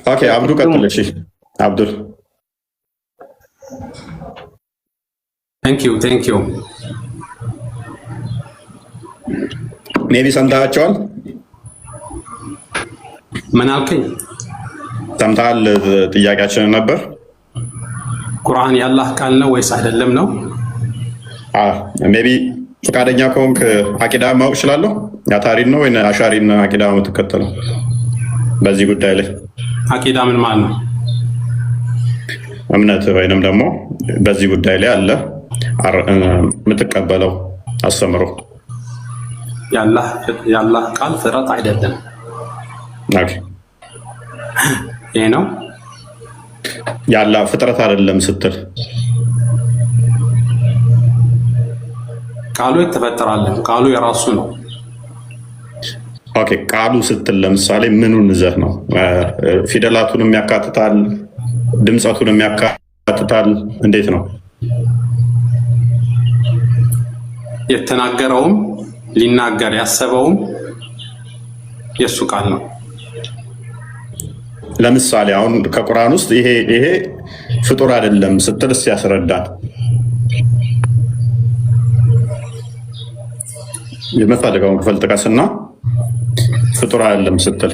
ኦኬ አብዱ ቀጥል። እሺ አብዱል ቴንክ ዩ ሜቢ ሰምታቸዋል። ምን አልከኝ? ሰምተሃል? ጥያቄያችንን ነበር። ቁርአን የአላህ ቃል ነው ወይስ አይደለም ነው? ሜቢ ፈቃደኛ ከሆንክ አቂዳ ማወቅ እችላለሁ። የአታሪን ነው ወይ አሻሪን አቂዳ የምትከተለው በዚህ ጉዳይ ላይ? አቂዳ ምን ማለት ነው? እምነት ወይንም ደግሞ በዚህ ጉዳይ ላይ አለ የምትቀበለው አስተምሮ። የአላህ ቃል ፍጥረት አይደለም። ይሄ ነው የአላህ ፍጥረት አይደለም ስትል ቃሉ የተፈጠራለን፣ ቃሉ የራሱ ነው። ኦኬ ቃሉ ስትል ለምሳሌ ምኑን ይዘህ ነው? ፊደላቱንም ያካትታል? ድምፀቱንም ያካትታል? እንዴት ነው? የተናገረውም ሊናገር ያሰበውም የእሱ ቃል ነው። ለምሳሌ አሁን ከቁርአን ውስጥ ይሄ ፍጡር አይደለም ስትል እስኪ ያስረዳን። የምትፈልገውን ክፍል ጥቀስና ፍጡር አይደለም ስትል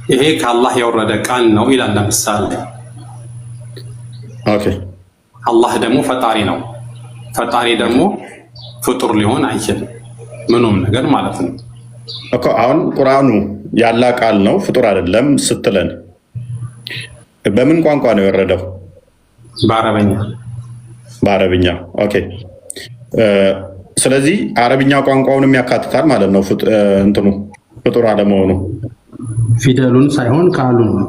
ይሄ ከአላህ የወረደ ቃል ነው ይላል። ለምሳሌ ኦኬ አላህ ደግሞ ፈጣሪ ነው። ፈጣሪ ደግሞ ፍጡር ሊሆን አይችልም፣ ምኑም ነገር ማለት ነው እኮ። አሁን ቁርአኑ ያላህ ቃል ነው ፍጡር አይደለም ስትለን በምን ቋንቋ ነው የወረደው? በአረበኛ። በአረብኛ ኦኬ። ስለዚህ አረብኛ ቋንቋውንም ያካትታል ማለት ነው እንትኑ ፍጡር አለመሆኑ። ፊደሉን ሳይሆን ቃሉን ነው።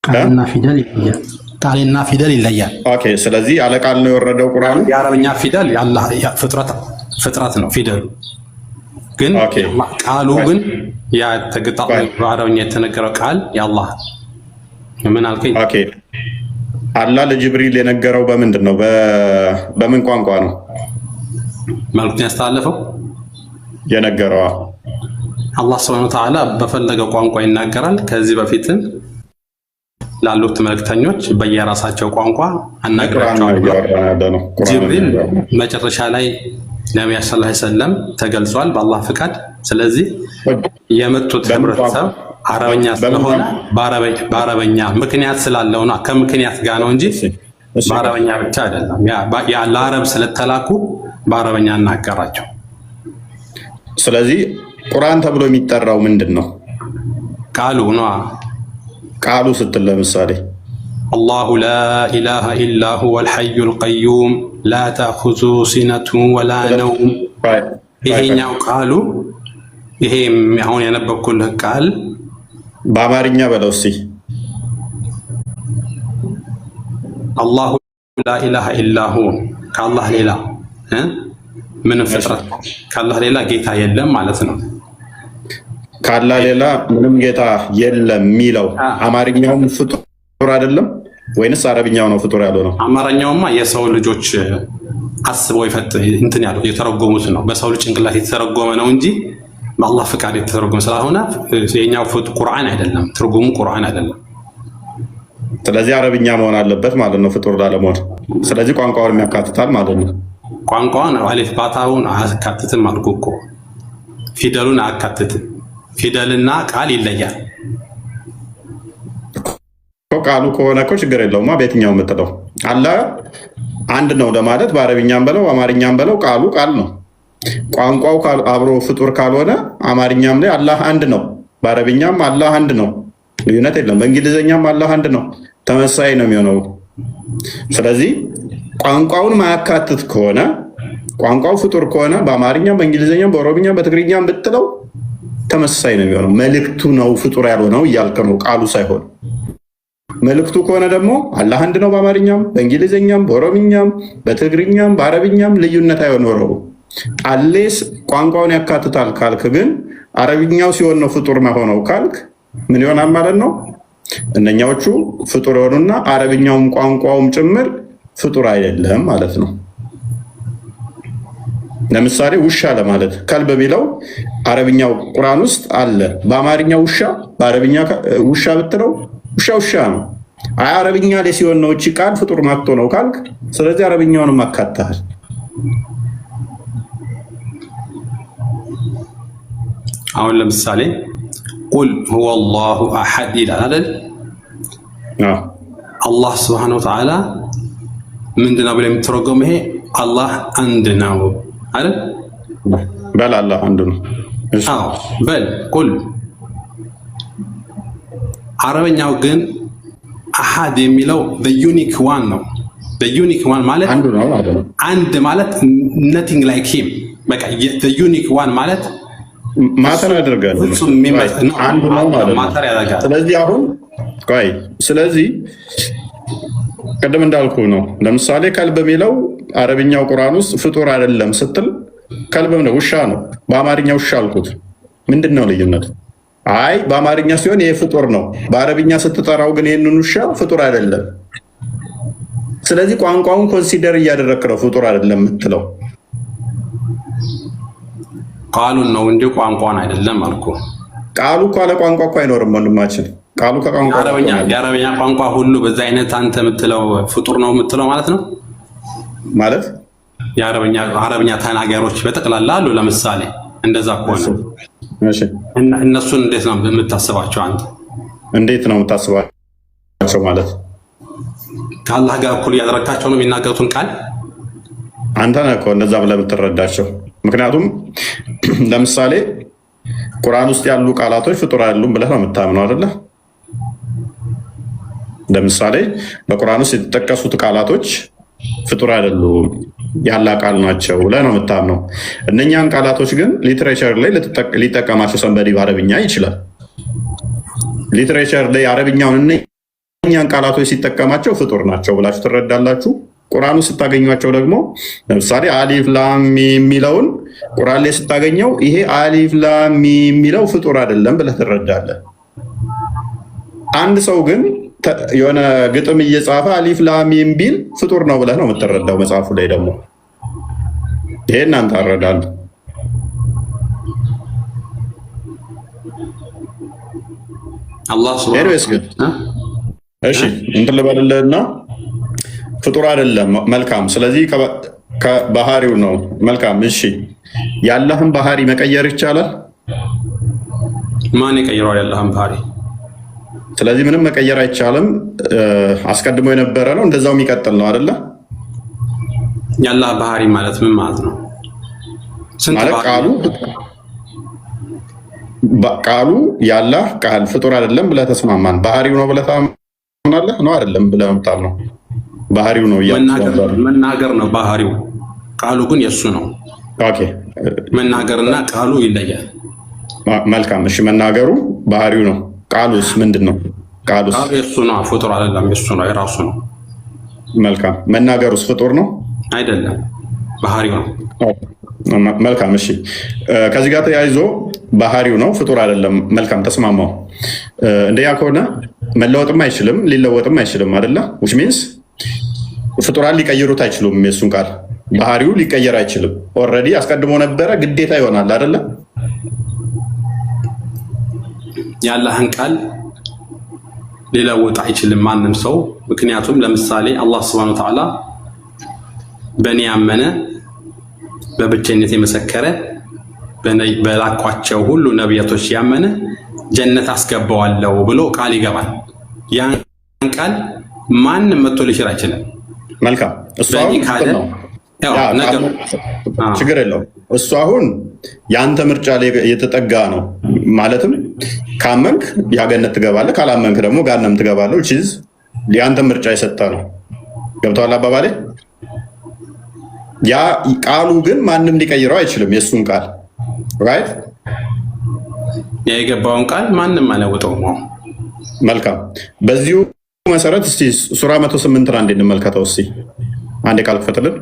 ቃልና ፊደል ይለያል። ቃልና ፊደል ይለያል። ኦኬ ስለዚህ ያለ ቃል ነው የወረደው ቁርአኑ። የአረብኛ ፊደል የአላህ ፍጥረት ነው ፊደሉ ግን ቃሉ ግን ያ ተገጣጣ በአረብኛ የተነገረው ቃል የአላህ። ምን አልከኝ? ኦኬ አላህ ለጅብሪል የነገረው በምንድን ነው? በምን ቋንቋ ነው መልእክቱን ያስተላለፈው? የነገረው አላህ ሱብሓነሁ ወተዓላ በፈለገው ቋንቋ ይናገራል። ከዚህ በፊትም ላሉት መልእክተኞች በየራሳቸው ቋንቋ አናገራቸዋለሁ። ጅብሪል መጨረሻ ላይ ነብዩ ሰለላሁ ዐለይሂ ወሰለም ተገልጿል በአላህ ፍቃድ። ስለዚህ የመጡት ህብረተሰብ አረበኛ ስለሆነ በአረበኛ ምክንያት ስላለው ነው፣ ከምክንያት ጋር ነው እንጂ በአረበኛ ብቻ አይደለም። ያ ለአረብ ስለተላኩ በአረበኛ እናገራቸው። ስለዚህ ቁርአን ተብሎ የሚጠራው ምንድን ነው? ቃሉ ነው። ቃሉ ስትል ለምሳሌ አላሁ ላ ኢላሃ ኢላ ሁወል ሐዩል ቀዩም ላ ተእኹዙሁ ሲነቱን ወላ ነውም። ይሄኛው ቃሉ ይሄ አሁን ያነበብኩልህ ቃል በአማርኛ በለው እስኪ። አላሁ ላ ኢላሃ ኢላ ሁወ ከአላህ ሌላ ምንም ፍጥረት ከአላህ ሌላ ጌታ የለም ማለት ነው። ካላህ ሌላ ምንም ጌታ የለም የሚለው አማርኛውም ፍጡር አይደለም ወይንስ አረብኛው ነው ፍጡር ያለው ነው? አማርኛውማ የሰው ልጆች አስበው እንትን ያለው የተረጎሙት ነው። በሰው ልጅ ጭንቅላት የተረጎመ ነው እንጂ በአላህ ፍቃድ የተተረጎመ ስላልሆነ የኛው ቁርአን አይደለም፣ ትርጉሙ ቁርአን አይደለም። ስለዚህ አረብኛ መሆን አለበት ማለት ነው ፍጡር ላለመሆን። ስለዚህ ቋንቋውን ያካትታል ማለት ነው። ቋንቋውን አሊፍ ባታውን አያካትትም አልኩ እኮ። ፊደሉን አያካትትም። ፊደልና ቃል ይለያል። ቃሉ ከሆነ እኮ ችግር የለውማ። በየትኛው የምትለው አላህ አንድ ነው ለማለት በአረብኛም በለው አማርኛም በለው ቃሉ ቃል ነው። ቋንቋው አብሮ ፍጡር ካልሆነ አማርኛም ላይ አላህ አንድ ነው፣ በአረብኛም አላህ አንድ ነው፣ ልዩነት የለም። በእንግሊዝኛም አላህ አንድ ነው፣ ተመሳሳይ ነው የሚሆነው። ስለዚህ ቋንቋውን ማያካትት ከሆነ ቋንቋው ፍጡር ከሆነ በአማርኛም በእንግሊዝኛም በኦሮምኛም በትግርኛም ብትለው ተመሳሳይ ነው የሚሆነው። መልእክቱ ነው ፍጡር ያልሆነው እያልክ ነው፣ ቃሉ ሳይሆን። መልእክቱ ከሆነ ደግሞ አላህ አንድ ነው በአማርኛም በእንግሊዝኛም በኦሮምኛም በትግርኛም በአረብኛም ልዩነት አይኖረውም። አሌስ ቋንቋውን ያካትታል ካልክ ግን አረብኛው ሲሆን ነው ፍጡር መሆነው ካልክ ምን ይሆናል ማለት ነው? እነኛዎቹ ፍጡር የሆኑና አረብኛውም ቋንቋውም ጭምር ፍጡር አይደለም ማለት ነው። ለምሳሌ ውሻ ለማለት ከልብ የሚለው አረብኛው ቁርአን ውስጥ አለ። በአማርኛ ውሻ፣ በአረብኛ ውሻ ብትለው ውሻ ነው። አይ አረብኛ ላይ ሲሆን ነው እቺ ቃል ፍጡር ማጥቶ ነው ካልክ፣ ስለዚህ አረብኛውንም አካተሃል። አሁን ለምሳሌ ቁል ሁወ አላሁ አሐድ ይላል አይደል? አላህ ስብሐነሁ ወተዓላ ምንድነው ብለህ የምትረጎመው? ይሄ አላህ አንድ ነው አይደል? በል አላህ አንድ ነው። አዎ በል ቁል። አረበኛው ግን አሐድ የሚለው በዩኒክ ዋን ነው። በዩኒክ ዋን ማለት አንድ ማለት nothing like him። በቃ በዩኒክ ዋን ማለት ማተር ያደርጋል። አንዱ ነው ማለት ማተር ያደርጋል። ስለዚህ አሁን ቆይ፣ ስለዚህ ቅድም እንዳልኩ ነው። ለምሳሌ ከልብ የሚለው አረብኛው ቁርአን ውስጥ ፍጡር አይደለም ስትል ከልብ ነው ውሻ ነው። በአማርኛ ውሻ አልኩት። ምንድን ነው ልዩነቱ? አይ በአማርኛ ሲሆን ይሄ ፍጡር ነው፣ በአረብኛ ስትጠራው ግን ይህንን ውሻ ፍጡር አይደለም። ስለዚህ ቋንቋውን ኮንሲደር እያደረክ ነው ፍጡር አይደለም የምትለው። ቃሉን ነው እንጂ ቋንቋን አይደለም አልኩ። ቃሉ እኮ አለ ቋንቋ እኮ አይኖርም ወንድማችን። ቃሉ ከቋንቋ የአረበኛ ቋንቋ ሁሉ በዛ አይነት አንተ የምትለው ፍጡር ነው የምትለው ማለት ነው ማለት የአረበኛ ተናጋሪዎች በጠቅላላ አሉ። ለምሳሌ እንደዛ ከሆነ እነሱን እንዴት ነው የምታስባቸው አንተ? እንዴት ነው የምታስባቸው ማለት ከአላህ ጋር እኩል እያደረግካቸው ነው የሚናገሩትን ቃል አንተ ነህ እኮ እንደዛ ብለህ የምትረዳቸው። ምክንያቱም ለምሳሌ ቁርአን ውስጥ ያሉ ቃላቶች ፍጡር አይደሉም ብለህ ነው የምታምነው አይደለ? ለምሳሌ በቁርአን ውስጥ የተጠቀሱት ቃላቶች ፍጡር አይደሉም ያላ ቃል ናቸው ብለህ ነው የምታምነው። እነኛን ቃላቶች ግን ሊትሬቸር ላይ ሊጠቀማቸው ሰንበዲ በአረብኛ ይችላል። ሊትሬቸር ላይ አረብኛውን እነኛን ቃላቶች ሲጠቀማቸው ፍጡር ናቸው ብላችሁ ትረዳላችሁ። ቁርአኑ ስታገኟቸው ደግሞ ለምሳሌ አሊፍ ላም የሚለውን ቁርአን ላይ ስታገኘው ይሄ አሊፍ ላም የሚለው ፍጡር አይደለም ብለህ ትረዳለህ። አንድ ሰው ግን የሆነ ግጥም እየጻፈ አሊፍ ላም ቢል ፍጡር ነው ብለህ ነው የምትረዳው። መጽሐፉ ላይ ደግሞ ይሄ እናንተ አረዳሉ። አላህ እሺ እንትን ልበልልህና ፍጡር አይደለም። መልካም። ስለዚህ ከባህሪው ነው። መልካም። እሺ የአላህን ባህሪ መቀየር ይቻላል? ማን ይቀይረዋል የአላህን ባህሪ? ስለዚህ ምንም መቀየር አይቻልም። አስቀድሞ የነበረ ነው፣ እንደዛው የሚቀጥል ነው አይደለ? የአላህ ባህሪ ማለት ምን ማለት ነው? ማለት ቃሉ የአላህ ቃል ፍጡር አይደለም ብለህ ተስማማን። ባህሪው ነው ብለህ ታምናለህ ነው አይደለም ብለህ ነው? ባህሪው ነው መናገር ነው ባህሪው። ቃሉ ግን የሱ ነው። ኦኬ መናገርና ቃሉ ይለያል። መልካም። እሺ መናገሩ ባህሪው ነው። ቃሉስ ምንድን ነው? ቃሉስ የሱ ነው። ፍጡር አይደለም፣ የሱ ነው፣ የራሱ ነው። መልካም። መናገሩስ ፍጡር ነው አይደለም፣ ባህሪው ነው። መልካም። እሺ ከዚህ ጋር ተያይዞ ባህሪው ነው ፍጡር አይደለም። መልካም ተስማማው። እንደያ ከሆነ መለወጥም አይችልም ሊለወጥም አይችልም አይደለ? which means ፍጡራን ሊቀይሩት አይችሉም። የሱን ቃል ባህሪው ሊቀየር አይችልም። ኦልሬዲ አስቀድሞ ነበረ፣ ግዴታ ይሆናል አይደለ? የአላህን ቃል ሊለውጥ አይችልም ማንም ሰው። ምክንያቱም ለምሳሌ አላህ Subhanahu Wa Ta'ala በእኔ ያመነ በብቸኝነት የመሰከረ በላኳቸው ሁሉ ነቢያቶች ያመነ ጀነት አስገባዋለሁ ብሎ ቃል ይገባል። ያን ቃል ማንም መጥቶ ሊሽር አይችልም። መልካም። እሱ ችግር የለውም። እሱ አሁን የአንተ ምርጫ ላይ የተጠጋ ነው። ማለትም ካመንክ ያገነት ትገባለህ፣ ካላመንክ ደግሞ ጋነም ትገባለህ። ቺዝ የአንተ ምርጫ የሰጠ ነው። ገብተዋል አባባሌ? ያ ቃሉ ግን ማንም ሊቀይረው አይችልም። የእሱን ቃል ራይት፣ የገባውን ቃል ማንም አልለውጠውም። መልካም። በዚሁ መሰረት እስቲ ሱራ 108 አንዴ እንመልከተው። እስቲ አንዴ ቃል ክፈትልን።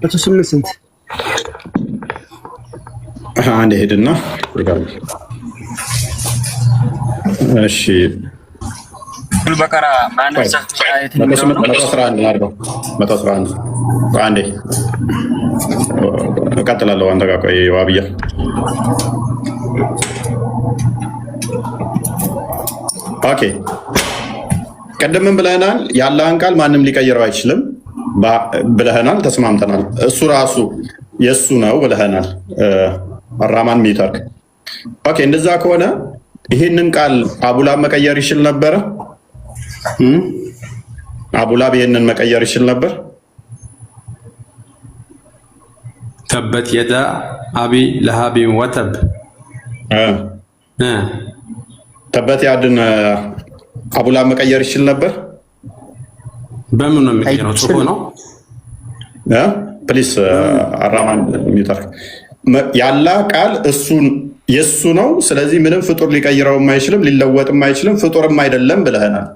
108 ስንት? አንዴ ሄድና እሺ በቀራ ማነሳ አይት ነው 111 አድርገው 111 አንዴ እቀጥላለሁ። አንተ ጋር ቆይ ዋብያ ኦኬ። ቀደም ብለናል ያለህን ቃል ማንም ሊቀይረው አይችልም ብለናል፣ ተስማምተናል። እሱ ራሱ የሱ ነው ብለናል። አራማን ሚተርክ ኦኬ። እንደዛ ከሆነ ይሄንን ቃል አቡላብ መቀየር ይችል ነበረ? አቡላብ ይሄንን መቀየር ይችል ነበር? ተበት የዳ አቢ ለሃቢ ወተብ ተበት ያድን አቡላብ መቀየር ይችል ነበር? በምን ነው የሚቀየረው? ጽፎ ነው ፕሊስ አራማን ሚተርክ ያላ ቃል እሱን የሱ ነው። ስለዚህ ምንም ፍጡር ሊቀይረውም አይችልም፣ ሊለወጥም አይችልም፣ ፍጡርም አይደለም ብለህናል።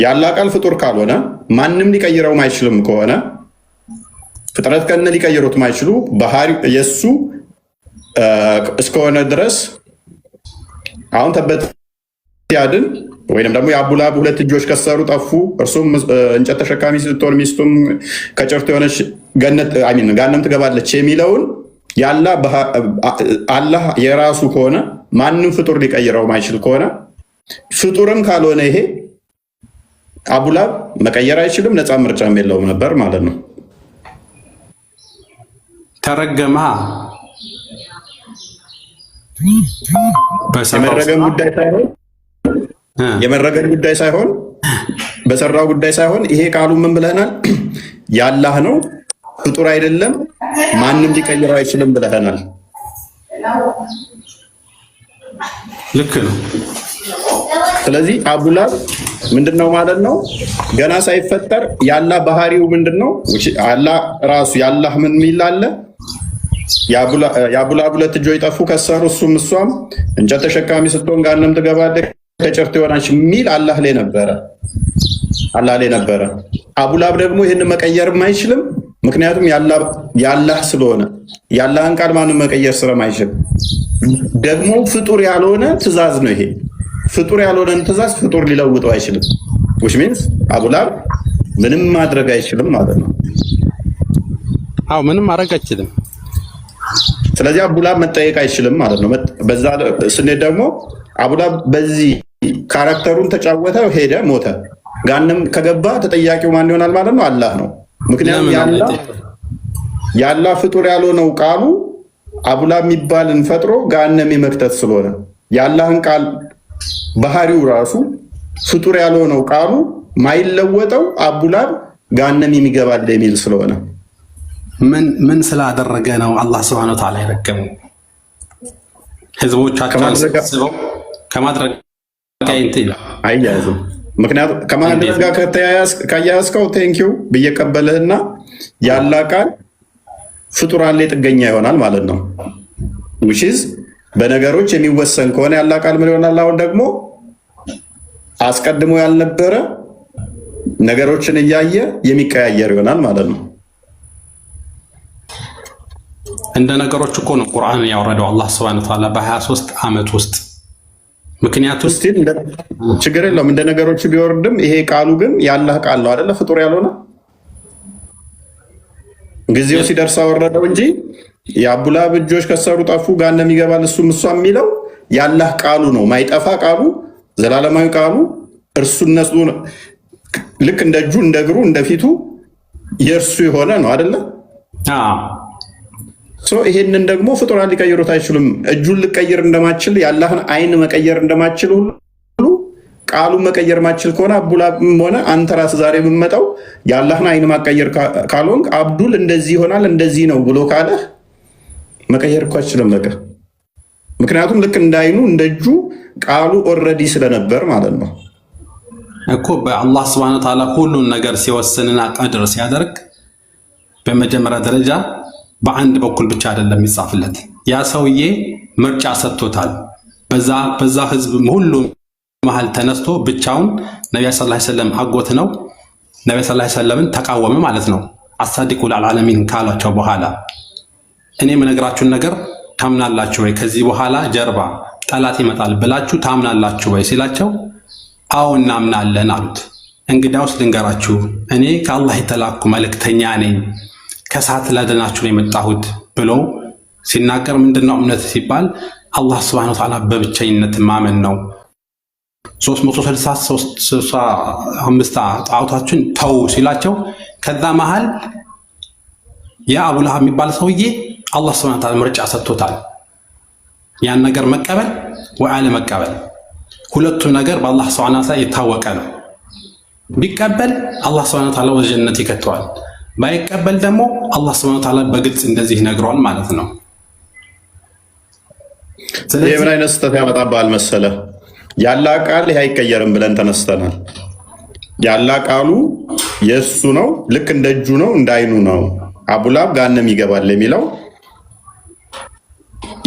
ያላ ቃል ፍጡር ካልሆነ ማንም ሊቀይረውም አይችልም ከሆነ ፍጥረት ከነ ሊቀይሩት ማይችሉ ባህሪ የሱ እስከሆነ ድረስ አሁን ተበት ያድን ወይንም ደግሞ የአቡላብ ሁለት እጆች ከሰሩ ጠፉ፣ እርሱም እንጨት ተሸካሚ ስትሆን ሚስቱም ከጭርት የሆነች ገሃነም ትገባለች የሚለውን አላህ የራሱ ከሆነ ማንም ፍጡር ሊቀይረው ማይችል ከሆነ ፍጡርም ካልሆነ ይሄ አቡላብ መቀየር አይችልም፣ ነፃ ምርጫም የለውም ነበር ማለት ነው። ተረገማ የመረገም ጉዳይ ሳይሆን በሰራው ጉዳይ ሳይሆን ይሄ ቃሉ ምን ብለናል? ያላህ ነው፣ ፍጡር አይደለም፣ ማንም ሊቀይረው አይችልም ብለናል። ልክ ነው። ስለዚህ አቡላብ ምንድነው ማለት ነው? ገና ሳይፈጠር ያላህ ባህሪው ምንድነው? አላህ ራሱ ያላህ ምን ይላል? የአቡላብ ሁለት እጆች ጠፉ ከሰሩ እሱም እሷም እንጨት ተሸካሚ ስትሆን ገሃነም ትገባለች ከጭርት የሆነች የሚል አላህ ላይ ነበረ። አቡላብ ደግሞ ይህን መቀየርም አይችልም፣ ምክንያቱም ያላህ ስለሆነ ያላህን ቃል ማንም መቀየር ስለማይችል። ደግሞ ፍጡር ያልሆነ ትእዛዝ ነው ይሄ። ፍጡር ያልሆነን ትእዛዝ ፍጡር ሊለውጠው አይችልም። which means አቡላብ ምንም ማድረግ አይችልም ማለት ነው። አዎ ምንም ማድረግ አይችልም። ስለዚህ አቡላብ መጠየቅ አይችልም ማለት ነው። በዛ ስንሄድ ደግሞ አቡላብ በዚህ ካራክተሩን ተጫወተ፣ ሄደ፣ ሞተ። ገሃነም ከገባ ተጠያቂው ማን ይሆናል ማለት ነው? አላህ ነው። ምክንያቱም ያላህ ፍጡር ያልሆነው ቃሉ አቡላብ የሚባልን ፈጥሮ ገሃነም የመክተት ስለሆነ የአላህን ቃል ባህሪው ራሱ ፍጡር ያልሆነው ቃሉ ማይለወጠው አቡላብ ገሃነም የሚገባል የሚል ስለሆነ ምን ስላደረገ ነው አላህ Subhanahu Wa Ta'ala የረገመው? ህዝቦቻቸውን ስበው ከማድረግ አያያዝም። ምክንያቱም ከማድረግ ጋር ካያያዝከው ቴንኪው ብየቀበልህና ያላ ቃል ፍጡራን ላይ ጥገኛ ይሆናል ማለት ነው። which is በነገሮች የሚወሰን ከሆነ ያላ ቃል ምን ይሆናል? አሁን ደግሞ አስቀድሞ ያልነበረ ነገሮችን እያየ የሚቀያየር ይሆናል ማለት ነው። እንደ ነገሮች እኮ ነው ቁርአን ያወረደው አላህ Subhanahu Wa Ta'ala በ23 ዓመት ውስጥ። ምክንያቱም ችግር የለውም እንደ ነገሮች ቢወርድም ይሄ ቃሉ ግን ያላህ ቃል ነው አይደለ? ፍጡር ያልሆነ ጊዜው ሲደርስ አወረደው እንጂ የአቡላብ እጆች ከሰሩ ጠፉ ገሃነም ይገባል እሱም እሷ የሚለው ያላህ ቃሉ ነው። ማይጠፋ ቃሉ፣ ዘላለማዊ ቃሉ እርሱነቱ ልክ እንደ እጁ እንደ እግሩ እንደ ፊቱ የእርሱ የሆነ ነው አይደለ? ይሄንን ደግሞ ፍጡራን ሊቀይሩት አይችሉም። እጁን ልቀይር እንደማችል የአላህን አይን መቀየር እንደማችል ሁሉ ቃሉን መቀየር ማችል ከሆነ አቡላብም ሆነ አንተ ራስህ ዛሬ የምመጣው የአላህን አይን ማቀየር ካልሆንክ አብዱል እንደዚህ ይሆናል እንደዚህ ነው ብሎ ካለ መቀየር እኮ አይችልም በቃ። ምክንያቱም ልክ እንደ አይኑ እንደ እጁ ቃሉ ኦልሬዲ ስለነበር ማለት ነው እኮ። በአላህ Subhanahu Wa Ta'ala ሁሉን ነገር ሲወስንና ቀድር ሲያደርግ በመጀመሪያ ደረጃ በአንድ በኩል ብቻ አይደለም የሚጻፍለት። ያ ሰውዬ ምርጫ ሰጥቶታል። በዛ ህዝብ ሁሉ መሃል ተነስቶ ብቻውን ነብዩ ሰለላሁ ዐለይሂ ወሰለም አጎት ነው ነብዩ ሰለላሁ ዐለይሂ ወሰለምን ተቃወመ ማለት ነው። አሳዲቁ ለዓለሚን ካላቸው በኋላ እኔ የምነግራችሁን ነገር ታምናላችሁ ወይ? ከዚህ በኋላ ጀርባ ጠላት ይመጣል ብላችሁ ታምናላችሁ ወይ ሲላቸው አዎ እናምናለን አሉት። እንግዲያውስ ልንገራችሁ፣ እኔ ከአላህ የተላኩ መልእክተኛ ነኝ፣ ከእሳት ላድናችሁ ነው የመጣሁት ብሎ ሲናገር ምንድነው እምነት ሲባል አላህ ሱብሓነሁ ወተዓላ በብቸኝነት ማመን ነው። 365 ጣዖታችን ተው ሲላቸው ከዛ መሃል የአቡ ለሃብ የሚባል ሰውዬ አላህ ሱብሓነሁ ወተዓላ ምርጫ ሰጥቶታል። ያን ነገር መቀበል ወይ አለመቀበል። ሁለቱም ነገር በአላህ ሱብሓነሁ ወተዓላ የታወቀ ነው። ቢቀበል አላህ ሱብሓነሁ ወተዓላ ወደ ጀነት ይከተዋል። ባይቀበል ደግሞ አላህ ሱብሓነሁ ወተዓላ በግልጽ እንደዚህ ነግሯል ማለት ነው። ስለዚህ ምን አይነት ስህተት ያመጣብሃል መሰለህ? ያላህ ቃል ይሄ አይቀየርም ብለን ተነስተናል። ያላህ ቃሉ የእሱ ነው፣ ልክ እንደ እጁ ነው፣ እንደ አይኑ ነው። አቡ ለሃብ ገሃነም ይገባል የሚለው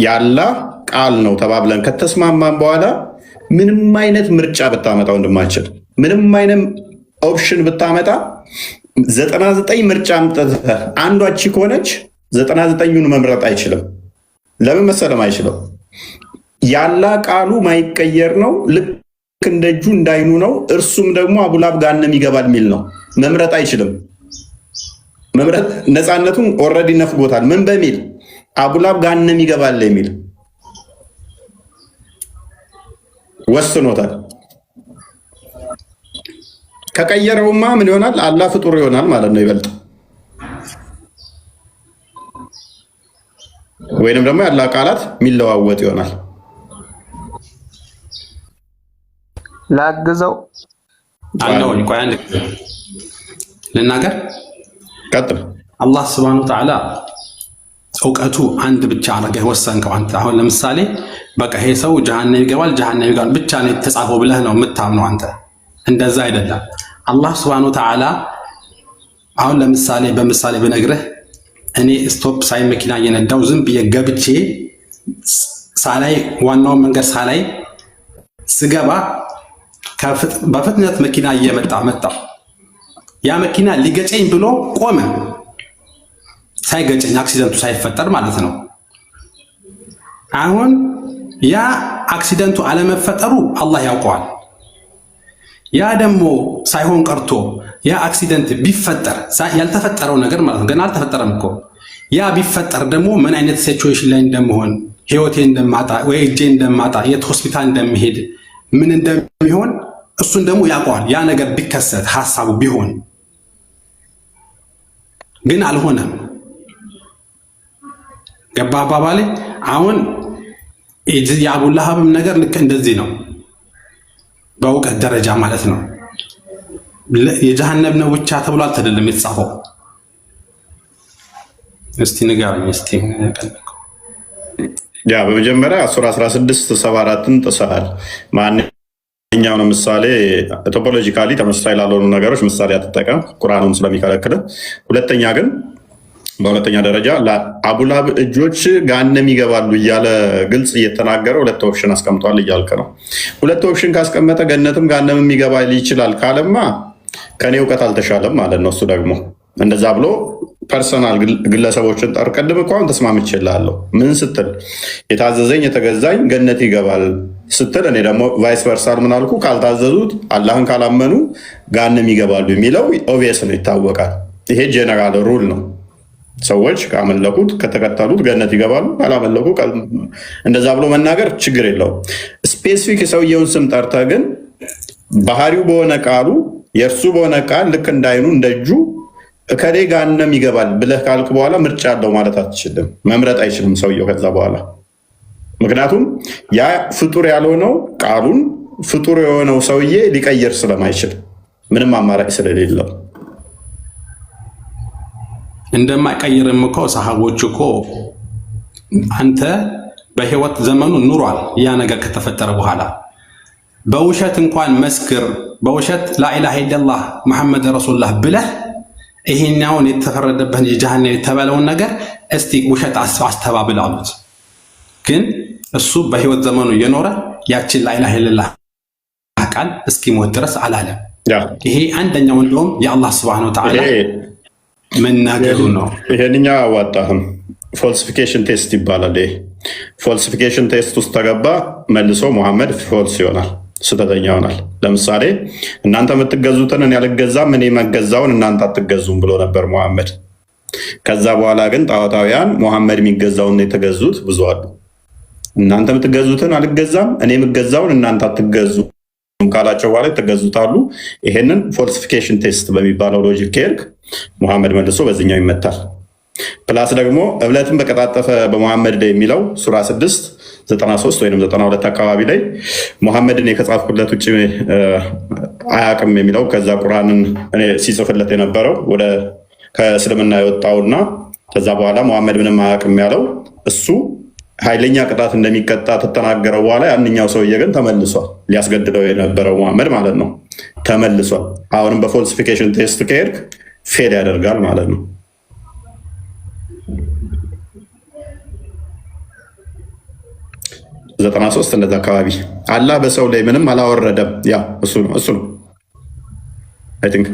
ያላህ ቃል ነው ተባብለን ከተስማማን በኋላ ምንም አይነት ምርጫ ብታመጣ ወንድማችን፣ ምንም አይነት ኦፕሽን ብታመጣ 99 ምርጫ አምጥተህ አንዷ እቺ ከሆነች 99ኙን መምረጥ አይችልም። ለምን መሰለም አይችልም? ያላህ ቃሉ ማይቀየር ነው፣ ልክ እንደ እጁ እንዳይኑ ነው። እርሱም ደግሞ አቡ ለሃብ ገሃነም ይገባል የሚል ነው። መምረጥ አይችልም። መምረጥ ነፃነቱን ኦልሬዲ ነፍጎታል። ምን በሚል? አቡ ለሃብ ገሃነም ይገባል የሚል ወስኖታል። ከቀየረውማ ምን ይሆናል? አላህ ፍጡር ይሆናል ማለት ነው። ይበልጥ ወይንም ደግሞ ያላህ ቃላት የሚለዋወጥ ይሆናል። ላግዘው አለውኝ። ቆይ አንድ ልናገር። ቀጥል። አላህ ሱብሓነሁ ወተዓላ እውቀቱ አንድ ብቻ አድርገህ ወሰንከው አንተ። አሁን ለምሳሌ በቃ ይሄ ሰው ጀሃነም ይገባል ብቻ ነው የተጻፈው ብለህ ነው የምታምነው አንተ። እንደዛ አይደለም። አላህ ሱብሓነሁ ወተዓላ አሁን ለምሳሌ በምሳሌ ብነግርህ እኔ ስቶፕ ሳይ መኪና እየነዳው ዝም ብዬ ገብቼ ሳላይ ዋናውን መንገድ ሳላይ ስገባ በፍጥነት መኪና እየመጣ ያ መኪና ሊገጨኝ ብሎ ቆመ። ሳይገጨኝ አክሲደንቱ ሳይፈጠር ማለት ነው። አሁን ያ አክሲደንቱ አለመፈጠሩ አላህ ያውቀዋል። ያ ደግሞ ሳይሆን ቀርቶ ያ አክሲደንት ቢፈጠር ያልተፈጠረው ነገር ማለት ነው፣ ገና አልተፈጠረም እኮ። ያ ቢፈጠር ደግሞ ምን አይነት ሲቹዌሽን ላይ እንደምሆን፣ ህይወቴ እንደማጣ ወይ እጄ እንደማጣ፣ የት ሆስፒታል እንደምሄድ፣ ምን እንደሚሆን እሱን ደግሞ ያውቀዋል። ያ ነገር ቢከሰት ሐሳቡ ቢሆን ግን አልሆነም። ገባ አባባሌ? አሁን የአቡ ለሃብም ነገር ልክ እንደዚህ ነው፣ በእውቀት ደረጃ ማለት ነው። የጀሃነም ነው ብቻ ተብሎ አልተደለም የተጻፈው። እስቲ ንገረኝ እስቲ። ያ በመጀመሪያ 10:16-74ን ጥሰሃል። ማንኛውንም ምሳሌ ቶፖሎጂካሊ ተመሳሳይ ላልሆኑ ነገሮች ምሳሌ አትጠቀም፣ ቁርአኑም ስለሚከለክል። ሁለተኛ ግን በሁለተኛ ደረጃ አቡ ለሃብ እጆች ገሃነም ይገባሉ እያለ ግልጽ እየተናገረ ሁለት ኦፕሽን አስቀምጧል እያልክ ነው። ሁለት ኦፕሽን ካስቀመጠ ገነትም ገሃነምም ይገባ ይችላል ካለማ ከኔ እውቀት አልተሻለም ማለት ነው። እሱ ደግሞ እንደዛ ብሎ ፐርሰናል ግለሰቦችን ጠር ቀድም እኮ አሁን ተስማምቼልሃለሁ። ምን ስትል የታዘዘኝ የተገዛኝ ገነት ይገባል ስትል፣ እኔ ደግሞ ቫይስ ቨርሳል ምን አልኩ? ካልታዘዙት አላህን ካላመኑ ገሃነም ይገባሉ የሚለው ኦብቪየስ ነው፣ ይታወቃል። ይሄ ጄኔራል ሩል ነው። ሰዎች ካመለኩት ከተከተሉት ገነት ይገባሉ፣ ካላመለኩ እንደዛ ብሎ መናገር ችግር የለውም። ስፔሲፊክ የሰውየውን ስም ጠርተህ ግን ባህሪው በሆነ ቃሉ የእርሱ በሆነ ቃል ልክ እንዳይኑ እንደ እጁ እከሌ ገሃነም ይገባል ብለህ ካልክ በኋላ ምርጫ አለው ማለት አትችልም። መምረጥ አይችልም ሰውየው ከዛ በኋላ። ምክንያቱም ያ ፍጡር ያልሆነው ቃሉን ፍጡር የሆነው ሰውዬ ሊቀይር ስለማይችል ምንም አማራጭ ስለሌለው እንደማይቀይርም እኮ ሰሃቦች እኮ አንተ በህይወት ዘመኑ ኑሯል። ያ ነገር ከተፈጠረ በኋላ በውሸት እንኳን መስክር፣ በውሸት ላኢላሃ ኢለላህ መሐመድ ረሱሉላህ ብለህ ይሄኛውን የተፈረደበትን የጀሃነም የተባለውን ነገር እስቲ ውሸት አስተባብል አሉት። ግን እሱ በህይወት ዘመኑ እየኖረ ያችን ላኢላሃ ኢለላህ ቃል እስኪሞት ድረስ አላለም። ይሄ አንደኛው እንደውም የአላህ ሱብሓነሁ ወተዓላ መናገሩ ነው። ይሄንኛ አዋጣህም ፎልሲፊኬሽን ቴስት ይባላል። ይሄ ፎልሲፊኬሽን ቴስት ውስጥ ተገባ መልሶ ሙሐመድ ፎልስ ይሆናል። ስህተተኛ ይሆናል። ለምሳሌ እናንተ የምትገዙትን እኔ አልገዛም፣ እኔ መገዛውን እናንተ አትገዙም ብሎ ነበር ሙሐመድ። ከዛ በኋላ ግን ጣዖታውያን ሙሐመድ የሚገዛውን የተገዙት ብዙ አሉ። እናንተ የምትገዙትን አልገዛም፣ እኔ የምገዛውን እናንተ አትገዙም ካላቸው በኋላ የተገዙታሉ። ይሄንን ፎልሲፊኬሽን ቴስት በሚባለው ሎጂክ ከሄድክ ሙሐመድ መልሶ በዚኛው ይመታል። ፕላስ ደግሞ እብለትን በቀጣጠፈ በሙሐመድ ላይ የሚለው ሱራ 6 93 ወይም 92 አካባቢ ላይ ሙሐመድን ከጻፍኩለት ውጭ አያውቅም የሚለው ከዛ ቁርአንን እኔ ሲጽፍለት የነበረው ወደ ከእስልምና የወጣውና ከዛ በኋላ ሙሐመድ ምንም አያውቅም ያለው እሱ ኃይለኛ ቅጣት እንደሚቀጣ ተተናገረው በኋላ ያንኛው ሰውዬ ግን ተመልሷል። ሊያስገድለው የነበረው ሙሐመድ ማለት ነው ተመልሷል። አሁንም በፎልሲፊኬሽን ቴስት ከሄድክ ፌል ያደርጋል ማለት ነው። ዘጠና ሶስት እንደዛ አካባቢ አላህ በሰው ላይ ምንም አላወረደም። ያ እሱ ነው አይ ቲንክ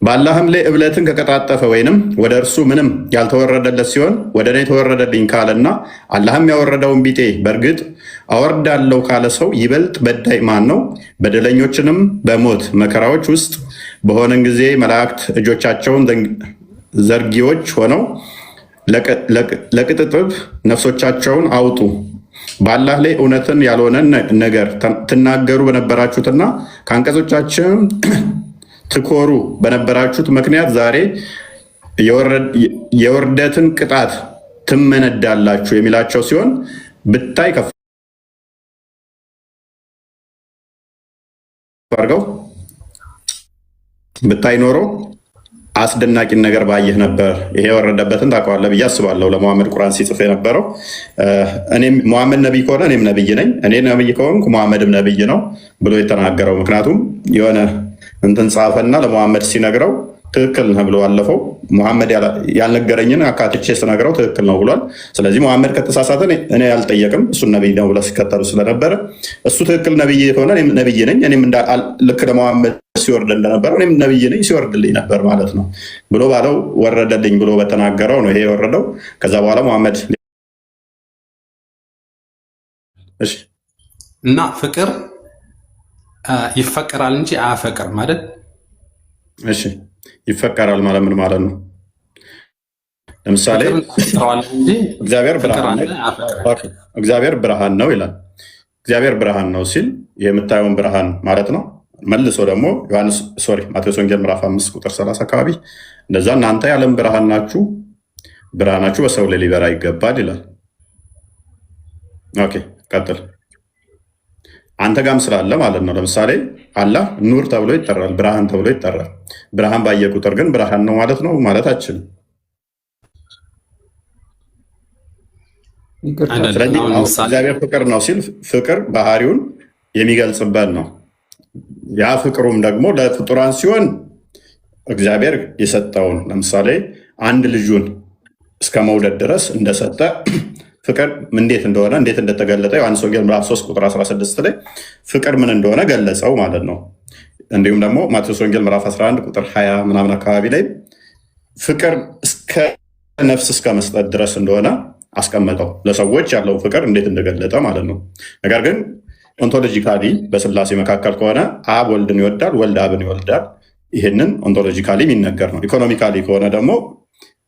በአላህም ላይ እብለትን ከቀጣጠፈ ወይንም ወደ እርሱ ምንም ያልተወረደለት ሲሆን ወደ እኔ የተወረደልኝ ካለና አላህም ያወረደውን ቢጤ በእርግጥ አወርዳለሁ ካለ ሰው ይበልጥ በዳይ ማን ነው? በደለኞችንም በሞት መከራዎች ውስጥ በሆነን ጊዜ መላእክት እጆቻቸውን ዘርጊዎች ሆነው ለቅጥጥብ ነፍሶቻቸውን አውጡ፣ በአላህ ላይ እውነትን ያልሆነ ነገር ትናገሩ በነበራችሁትና ከአንቀጾቻችን ትኮሩ በነበራችሁት ምክንያት ዛሬ የውርደትን ቅጣት ትመነዳላችሁ የሚላቸው ሲሆን ብታይ ከፍ አድርገው ብታይ ኖሮ አስደናቂን ነገር ባየህ ነበር። ይሄ የወረደበትን ታውቀዋለህ ብዬ አስባለሁ። ለሙሐመድ ቁርአን ሲጽፍ የነበረው እኔም ሙሐመድ ነቢይ ከሆነ እኔም ነቢይ ነኝ፣ እኔ ነቢይ ከሆንኩ ሙሐመድም ነቢይ ነው ብሎ የተናገረው። ምክንያቱም የሆነ እንትን ጻፈና ለሙሐመድ ሲነግረው ትክክል ነው ብሎ አለፈው። ሙሐመድ ያልነገረኝን አካትቼ ስነግረው ትክክል ነው ብሏል። ስለዚህ ሙሐመድ ከተሳሳተ እኔ አልጠየቅም፣ እሱን ነቢይ ነው ብለው ሲከተሉ ስለነበረ እሱ ትክክል ነቢይ ከሆነ እኔም ነቢይ ነኝ፣ እኔም ልክ ለሙሐመድ ሲወርድ እንደነበረው እኔም ነቢይ ነኝ ሲወርድልኝ ነበር ማለት ነው ብሎ ባለው ወረደልኝ ብሎ በተናገረው ነው ይሄ የወረደው። ከዛ በኋላ ሙሐመድ እና ፍቅር ይፈቀራል እንጂ አያፈቅር ማለት እሺ ይፈቀራል ማለት ምን ማለት ነው? ለምሳሌ እግዚአብሔር ብርሃን ነው ይላል። እግዚአብሔር ብርሃን ነው ሲል የምታየውን ብርሃን ማለት ነው። መልሶ ደግሞ ማቴዎስ ወንጌል ምዕራፍ 5 ቁጥር 30 አካባቢ እንደዛ እናንተ የዓለም ብርሃን ናችሁ፣ ብርሃናችሁ በሰው ላይ ሊበራ ይገባል ይላል። ኦኬ ቀጥል። አንተ ጋም ስላለ ማለት ነው። ለምሳሌ አላህ ኑር ተብሎ ይጠራል፣ ብርሃን ተብሎ ይጠራል። ብርሃን ባየ ቁጥር ግን ብርሃን ነው ማለት ነው ማለት አችልም። እግዚአብሔር ፍቅር ነው ሲል ፍቅር ባህሪውን የሚገልጽበት ነው። ያ ፍቅሩም ደግሞ ለፍጡራን ሲሆን እግዚአብሔር የሰጠውን ለምሳሌ አንድ ልጁን እስከ መውደድ ድረስ እንደሰጠ ፍቅር እንዴት እንደሆነ እንዴት እንደተገለጠ ዮሐንስ ወንጌል ምዕራፍ 3 ቁጥር 16 ላይ ፍቅር ምን እንደሆነ ገለጸው ማለት ነው። እንዲሁም ደግሞ ማቴዎስ ወንጌል ምዕራፍ 11 ቁጥር 20 ምናምን አካባቢ ላይ ፍቅር እስከ ነፍስ እስከ መስጠት ድረስ እንደሆነ አስቀመጠው። ለሰዎች ያለው ፍቅር እንዴት እንደገለጠ ማለት ነው። ነገር ግን ኦንቶሎጂካሊ በስላሴ መካከል ከሆነ አብ ወልድን ይወዳል፣ ወልድ አብን ይወልዳል። ይህንን ኦንቶሎጂካሊ የሚነገር ነው። ኢኮኖሚካሊ ከሆነ ደግሞ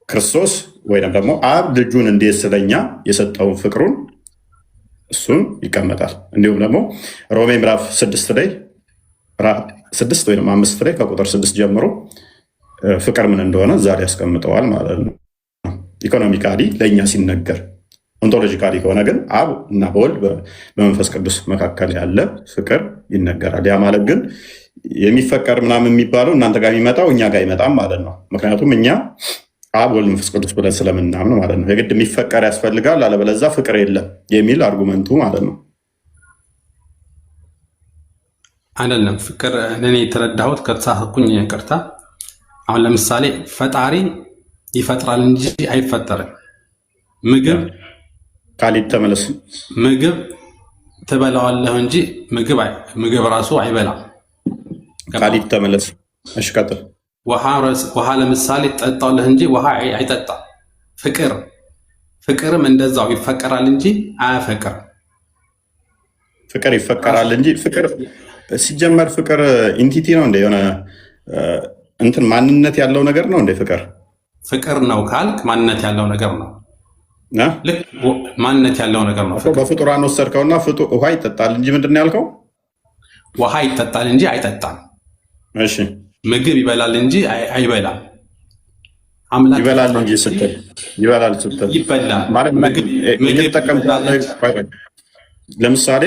ክርስቶስ ወይም ደግሞ አብ ልጁን እንዴት ስለኛ የሰጠውን ፍቅሩን እሱን ይቀመጣል። እንዲሁም ደግሞ ሮሜ ምዕራፍ 6 ላይ 6 ወይም 5 ላይ ከቁጥር 6 ጀምሮ ፍቅር ምን እንደሆነ እዛ ላይ ያስቀምጠዋል ማለት ነው። ኢኮኖሚካሊ ለእኛ ሲነገር፣ ኦንቶሎጂካሊ ከሆነ ግን አብ እና በወልድ በመንፈስ ቅዱስ መካከል ያለ ፍቅር ይነገራል። ያ ማለት ግን የሚፈቀር ምናምን የሚባለው እናንተ ጋር የሚመጣው እኛ ጋር አይመጣም ማለት ነው። ምክንያቱም እኛ አብ ወልድ መንፈስ ቅዱስ ብለን ስለምናምን ማለት ነው። የግድ የሚፈቀር ያስፈልጋል፣ አለበለዛ ፍቅር የለም የሚል አርጉመንቱ ማለት ነው። አይደለም ፍቅር እኔ የተረዳሁት ከተሳሳትኩኝ ይቅርታ። አሁን ለምሳሌ ፈጣሪ ይፈጥራል እንጂ አይፈጠርም። ካሊድ ተመለስ። ምግብ ትበላዋለህ እንጂ ምግብ ራሱ አይበላም። ካሊድ ተመለስ። እሺ ቀጥል። ውሃ ለምሳሌ ትጠጣዋለህ እንጂ ውሃ አይጠጣም። ፍቅርም እንደዛው ይፈቀራል እንጂ አያፈቅርም። ፍቅር ይፈቀራል እንጂ ፍቅር ሲጀመር ፍቅር ኢንቲቲ ነው እንደ የሆነ እንትን ማንነት ያለው ነገር ነው እንደ ፍቅር ነው ካልክ ማንነት ያለው ነገር ነው። ልክ ማንነት ያለው ነገር ነው። በፍጡራን ወሰድከውና ውሃ ይጠጣል እንጂ ምንድን ነው ያልከው? ውሃ ይጠጣል እንጂ አይጠጣም። እሺ ምግብ ይበላል እንጂ አይበላም። ይበላል እንጂ ስትል ይበላል ስትል ለምሳሌ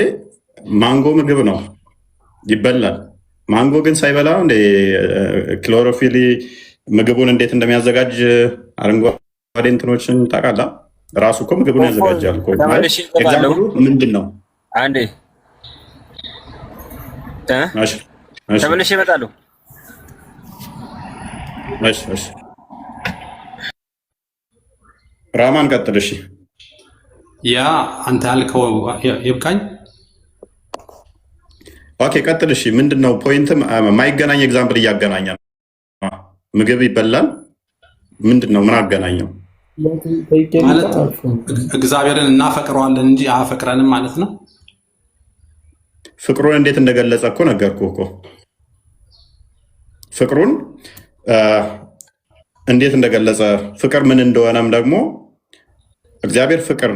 ማንጎ ምግብ ነው ይበላል። ማንጎ ግን ሳይበላ እንደ ክሎሮፊል ምግቡን እንዴት እንደሚያዘጋጅ አረንጓዴ እንትኖችን ታውቃለህ? ራሱ እኮ ምግቡን ያዘጋጃል። ኤግዛምፕሉ ምንድን ነው? አንዴ ተመልሼ እመጣለሁ። ራማን ቀጥል። እሺ ያ አንተ ያልከው ይብቃኝ። ኦኬ ቀጥል። እሺ ምንድን ነው ፖይንት? ማይገናኝ ኤግዛምፕል እያገናኘ ነው። ምግብ ይበላል ምንድን ነው? ምን አገናኘው? ማለት እግዚአብሔርን እናፈቅረዋለን እንጂ አያፈቅረንም ማለት ነው። ፍቅሩን እንዴት እንደገለጸ እኮ ነገርኩህ እኮ። ፍቅሩን እንዴት እንደገለጸ ፍቅር ምን እንደሆነም ደግሞ እግዚአብሔር ፍቅር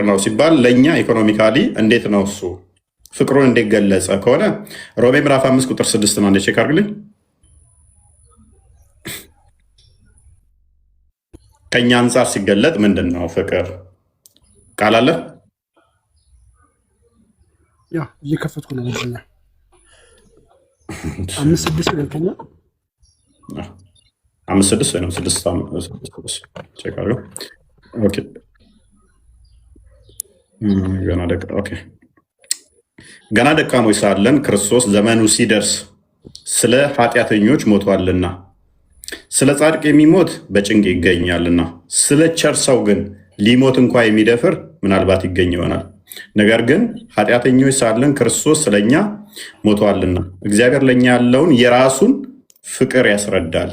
ነው ሲባል ለእኛ ኢኮኖሚካሊ እንዴት ነው እሱ ፍቅሩን እንዴት ገለጸ ከሆነ ሮሜ ምዕራፍ 5 ቁጥር 6 ነው። ቼክ አድርግልኝ። ከኛ አንጻር ሲገለጥ ምንድን ነው ፍቅር? ቃል አለ ያ እየከፈትኩ ነው። 5:6 ለከኛ 5:6 ወይ ነው 6:6 ቼክ አድርገው። ኦኬ ገና ደካሞች ሳለን ክርስቶስ ዘመኑ ሲደርስ ስለ ኃጢአተኞች ሞቷልና፣ ስለ ጻድቅ የሚሞት በጭንቅ ይገኛልና፣ ስለ ቸር ሰው ግን ሊሞት እንኳ የሚደፍር ምናልባት ይገኝ ይሆናል። ነገር ግን ኃጢአተኞች ሳለን ክርስቶስ ስለኛ ሞቷልና እግዚአብሔር ለኛ ያለውን የራሱን ፍቅር ያስረዳል።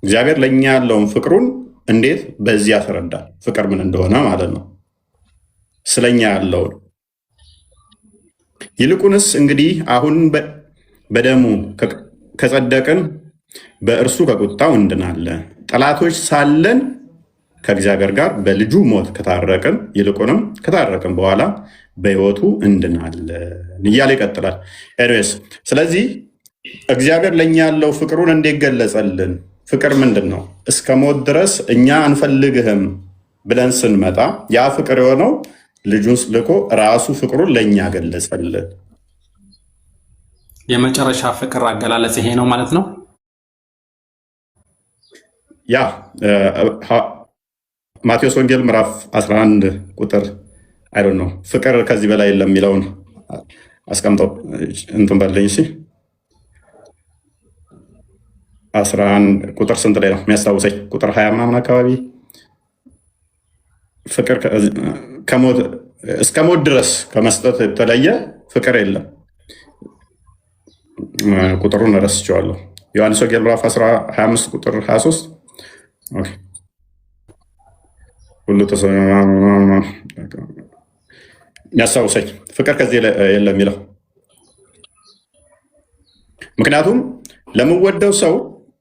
እግዚአብሔር ለኛ ያለውን ፍቅሩን እንዴት በዚህ ያስረዳል? ፍቅር ምን እንደሆነ ማለት ነው። ስለኛ ያለውን ይልቁንስ እንግዲህ አሁን በደሙ ከጸደቅን በእርሱ ከቁጣው እንድናለን። ጠላቶች ሳለን ከእግዚአብሔር ጋር በልጁ ሞት ከታረቅን፣ ይልቁንም ከታረቅን በኋላ በሕይወቱ እንድናለን እያለ ይቀጥላል። ኤኒዌይስ ስለዚህ እግዚአብሔር ለእኛ ያለው ፍቅሩን እንዴት ገለጸልን? ፍቅር ምንድን ነው? እስከ ሞት ድረስ እኛ አንፈልግህም ብለን ስንመጣ ያ ፍቅር የሆነው ልጁን ልኮ ራሱ ፍቅሩን ለእኛ ገለጸልን። የመጨረሻ ፍቅር አገላለጽ ይሄ ነው ማለት ነው። ያ ማቴዎስ ወንጌል ምዕራፍ 11 ቁጥር አይዶን ነው ፍቅር ከዚህ በላይ የለም የሚለውን አስቀምጠው እንትን በለኝ። እሺ 11 ቁጥር ስንት ላይ ነው የሚያስታውሰኝ? ቁጥር 20 ምናምን አካባቢ ፍቅር እስከ ሞት ድረስ ከመስጠት የተለየ ፍቅር የለም። ቁጥሩን ረስቼዋለሁ። ዮሐንስ ወንጌል ምዕራፍ 25 ቁጥር 23 ሁሉ የሚያስታውሰኝ ፍቅር ከዚህ የለም የሚለው ምክንያቱም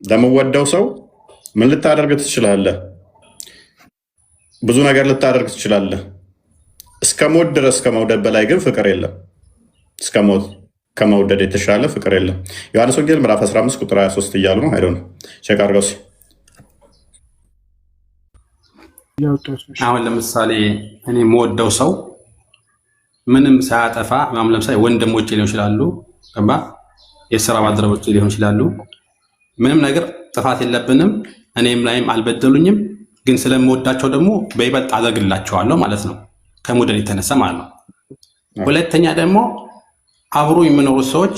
ለምወደው ሰው ምን ልታደርግ ትችላለህ? ብዙ ነገር ልታደርግ ትችላለህ። እስከ ሞት ድረስ ከመውደድ በላይ ግን ፍቅር የለም። እስከ ሞት ከመውደድ የተሻለ ፍቅር የለም። ዮሐንስ ወንጌል ምዕራፍ 15 ቁጥር 23 እያሉ ነው። አይዶ ነው ቼክ አድርገው። አሁን ለምሳሌ እኔ የምወደው ሰው ምንም ሳያጠፋ ለምሳሌ ወንድሞቼ ሊሆን ይችላሉ፣ የስራ ባልደረቦቼ ሊሆን ይችላሉ። ምንም ነገር ጥፋት የለብንም፣ እኔም ላይም አልበደሉኝም። ግን ስለምወዳቸው ደግሞ በይበልጥ አደርግላቸዋለሁ ማለት ነው፣ ከሞዴል የተነሳ ማለት ነው። ሁለተኛ ደግሞ አብሮ የሚኖሩ ሰዎች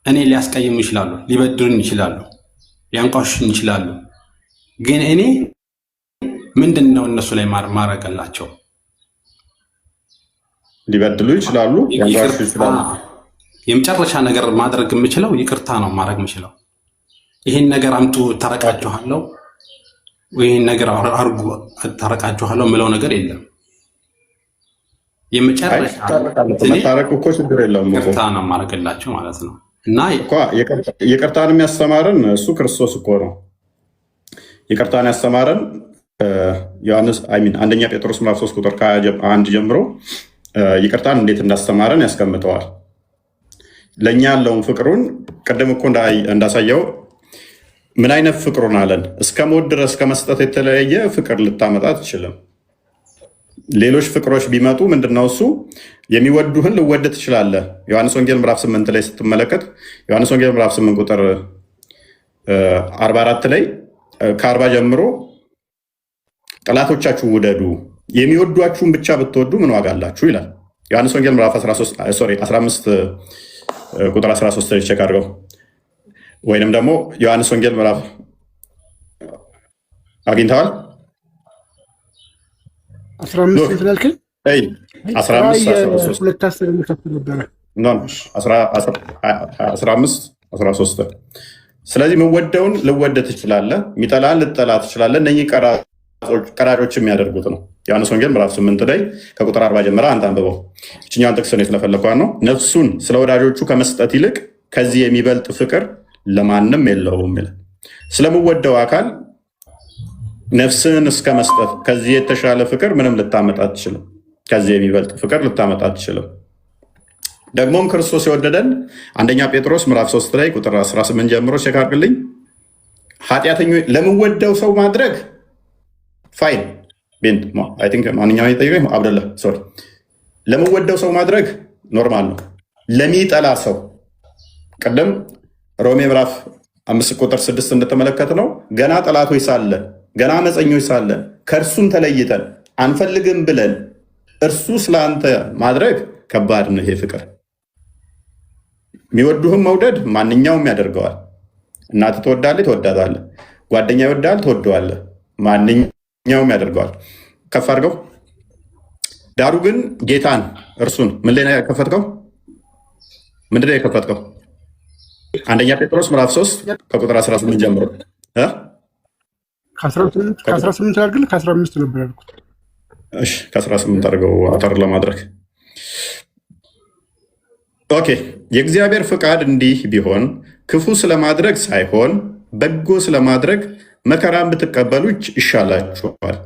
እኔ ሊያስቀይሙ ይችላሉ፣ ሊበድሉኝ ይችላሉ፣ ሊያንቋሽሹኝ ይችላሉ። ግን እኔ ምንድን ነው እነሱ ላይ ማረገላቸው? ሊበድሉ ይችላሉ፣ ሊያንቋሽሹ ይችላሉ። የመጨረሻ ነገር ማድረግ የምችለው ይቅርታ ነው ማድረግ የምችለው። ይህን ነገር አምጡ ታረቃችኋለሁ፣ ይህን ነገር አርጉ ታረቃችኋለሁ ምለው ነገር የለም። የመጨረሻ መታረቅ እኮ ችግር የለውም እኮ ይቅርታ ነው የማደርግላቸው ማለት ነው። እና ይቅርታን የሚያስተማረን እሱ ክርስቶስ እኮ ነው። ይቅርታን ያስተማረን ዮሐንስ አንደኛ ጴጥሮስ ምዕራፍ 3 ቁጥር 1 ጀምሮ ይቅርታን እንዴት እንዳስተማረን ያስቀምጠዋል። ለእኛ ያለውን ፍቅሩን ቅድም እኮ እንዳሳየው ምን አይነት ፍቅሩን አለን? እስከ ሞት ድረስ ከመስጠት የተለያየ ፍቅር ልታመጣ አትችልም። ሌሎች ፍቅሮች ቢመጡ ምንድነው እሱ የሚወዱህን ልወድ ትችላለህ። ዮሐንስ ወንጌል ምዕራፍ 8 ላይ ስትመለከት ዮሐንስ ወንጌል ምዕራፍ 8 ቁጥር 44 ላይ ከ40 ጀምሮ ጠላቶቻችሁ ውደዱ፣ የሚወዷችሁን ብቻ ብትወዱ ምን ዋጋ አላችሁ ይላል። ዮሐንስ ወንጌል ምዕራፍ 15 ቁጥር 13 ላይ ቼክ አድርገው። ወይንም ደግሞ ዮሐንስ ወንጌል ምዕራፍ አግኝተዋል 15 ስላልከኝ 13 ስለዚህ የምወደውን ልወደ ትችላለህ፣ የሚጠላን ልጠላ ትችላለህ። እነኚህ ቀራጮች የሚያደርጉት ነው። ዮሐንስ ወንጌል ምዕራፍ 8 ላይ ከቁጥር 40 ጀምራ አንተ አንብበው። እችኛውን ጥቅስ ነው የተለፈለኳት ነው። ነፍሱን ስለ ወዳጆቹ ከመስጠት ይልቅ ከዚህ የሚበልጥ ፍቅር ለማንም የለውም ይላል። ስለምወደው አካል ነፍስን እስከ መስጠት ከዚህ የተሻለ ፍቅር ምንም ልታመጣ አትችልም። ከዚህ የሚበልጥ ፍቅር ልታመጣ አትችልም። ደግሞም ክርስቶስ የወደደን አንደኛ ጴጥሮስ ምዕራፍ 3 ላይ ቁጥር 18 ጀምሮ ቼክ አድርግልኝ። ኃጢአተኞች ለምወደው ሰው ማድረግ ፋይን ማንኛውም የጠየቀኝ አብደላ ሶሪ፣ ለምወደው ሰው ማድረግ ኖርማል ነው። ለሚጠላ ሰው ቅድም ሮሜ ምዕራፍ 5 ቁጥር 6 እንደተመለከት ነው ገና ጠላቶች ሳለን ገና አመፀኞች ሳለን ከእርሱም ተለይተን አንፈልግም ብለን እርሱ ስለአንተ ማድረግ ከባድ ነው። ይሄ ፍቅር የሚወዱህም መውደድ ማንኛውም ያደርገዋል። እናት ትወዳለህ፣ ትወዳታለህ። ጓደኛ ይወዳል፣ ትወደዋለህ። ማንኛውም ያደርገዋል። ከፍ አድርገው። ዳሩ ግን ጌታን እርሱን ምን ላይ ነው የከፈትከው? ምንድን ነው የከፈትከው? አንደኛ ጴጥሮስ ምዕራፍ 3 ከቁጥር 18 ጀምሮ ከ18 አድርግል ከ15 ነበር ያልኩት። እሺ ከ18 አድርገው አጠር ለማድረግ ኦኬ። የእግዚአብሔር ፍቃድ እንዲህ ቢሆን ክፉ ስለማድረግ ሳይሆን በጎ ስለማድረግ መከራን ብትቀበሉ ይሻላችኋል።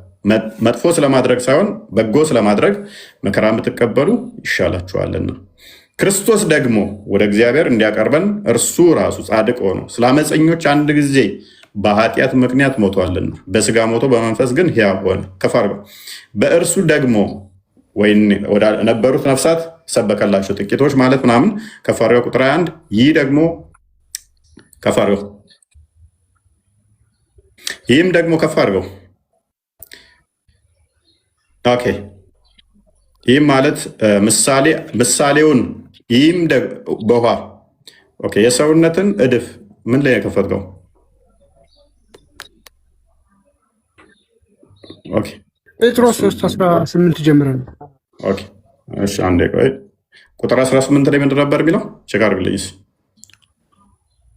መጥፎ ስለማድረግ ሳይሆን በጎ ስለማድረግ መከራን ብትቀበሉ ይሻላችኋልና። ክርስቶስ ደግሞ ወደ እግዚአብሔር እንዲያቀርበን እርሱ ራሱ ጻድቅ ሆኖ ስለ አመፀኞች አንድ ጊዜ በኃጢአት ምክንያት ሞቷልና፣ በስጋ ሞቶ በመንፈስ ግን ሕያው ሆነ። ከፍ አድርገው። በእርሱ ደግሞ ወደ ነበሩት ነፍሳት ሰበከላቸው፣ ጥቂቶች ማለት ምናምን። ከፍ አድርገው። ቁጥር 21 ይህ ደግሞ ከፍ አድርገው። ይህም ደግሞ ከፍ አድርገው። ኦኬ። ይህም ማለት ምሳሌውን ይህም በውሃ ኦኬ። የሰውነትን እድፍ ምን ላይ የከፈትከው? ኦኬ ጴጥሮስ 3:18 ጀምረን። ኦኬ እሺ፣ አንዴ ቆይ። ቁጥር 18 ላይ ምንድን ነበር የሚለው? ቼክ አድርግልኝ።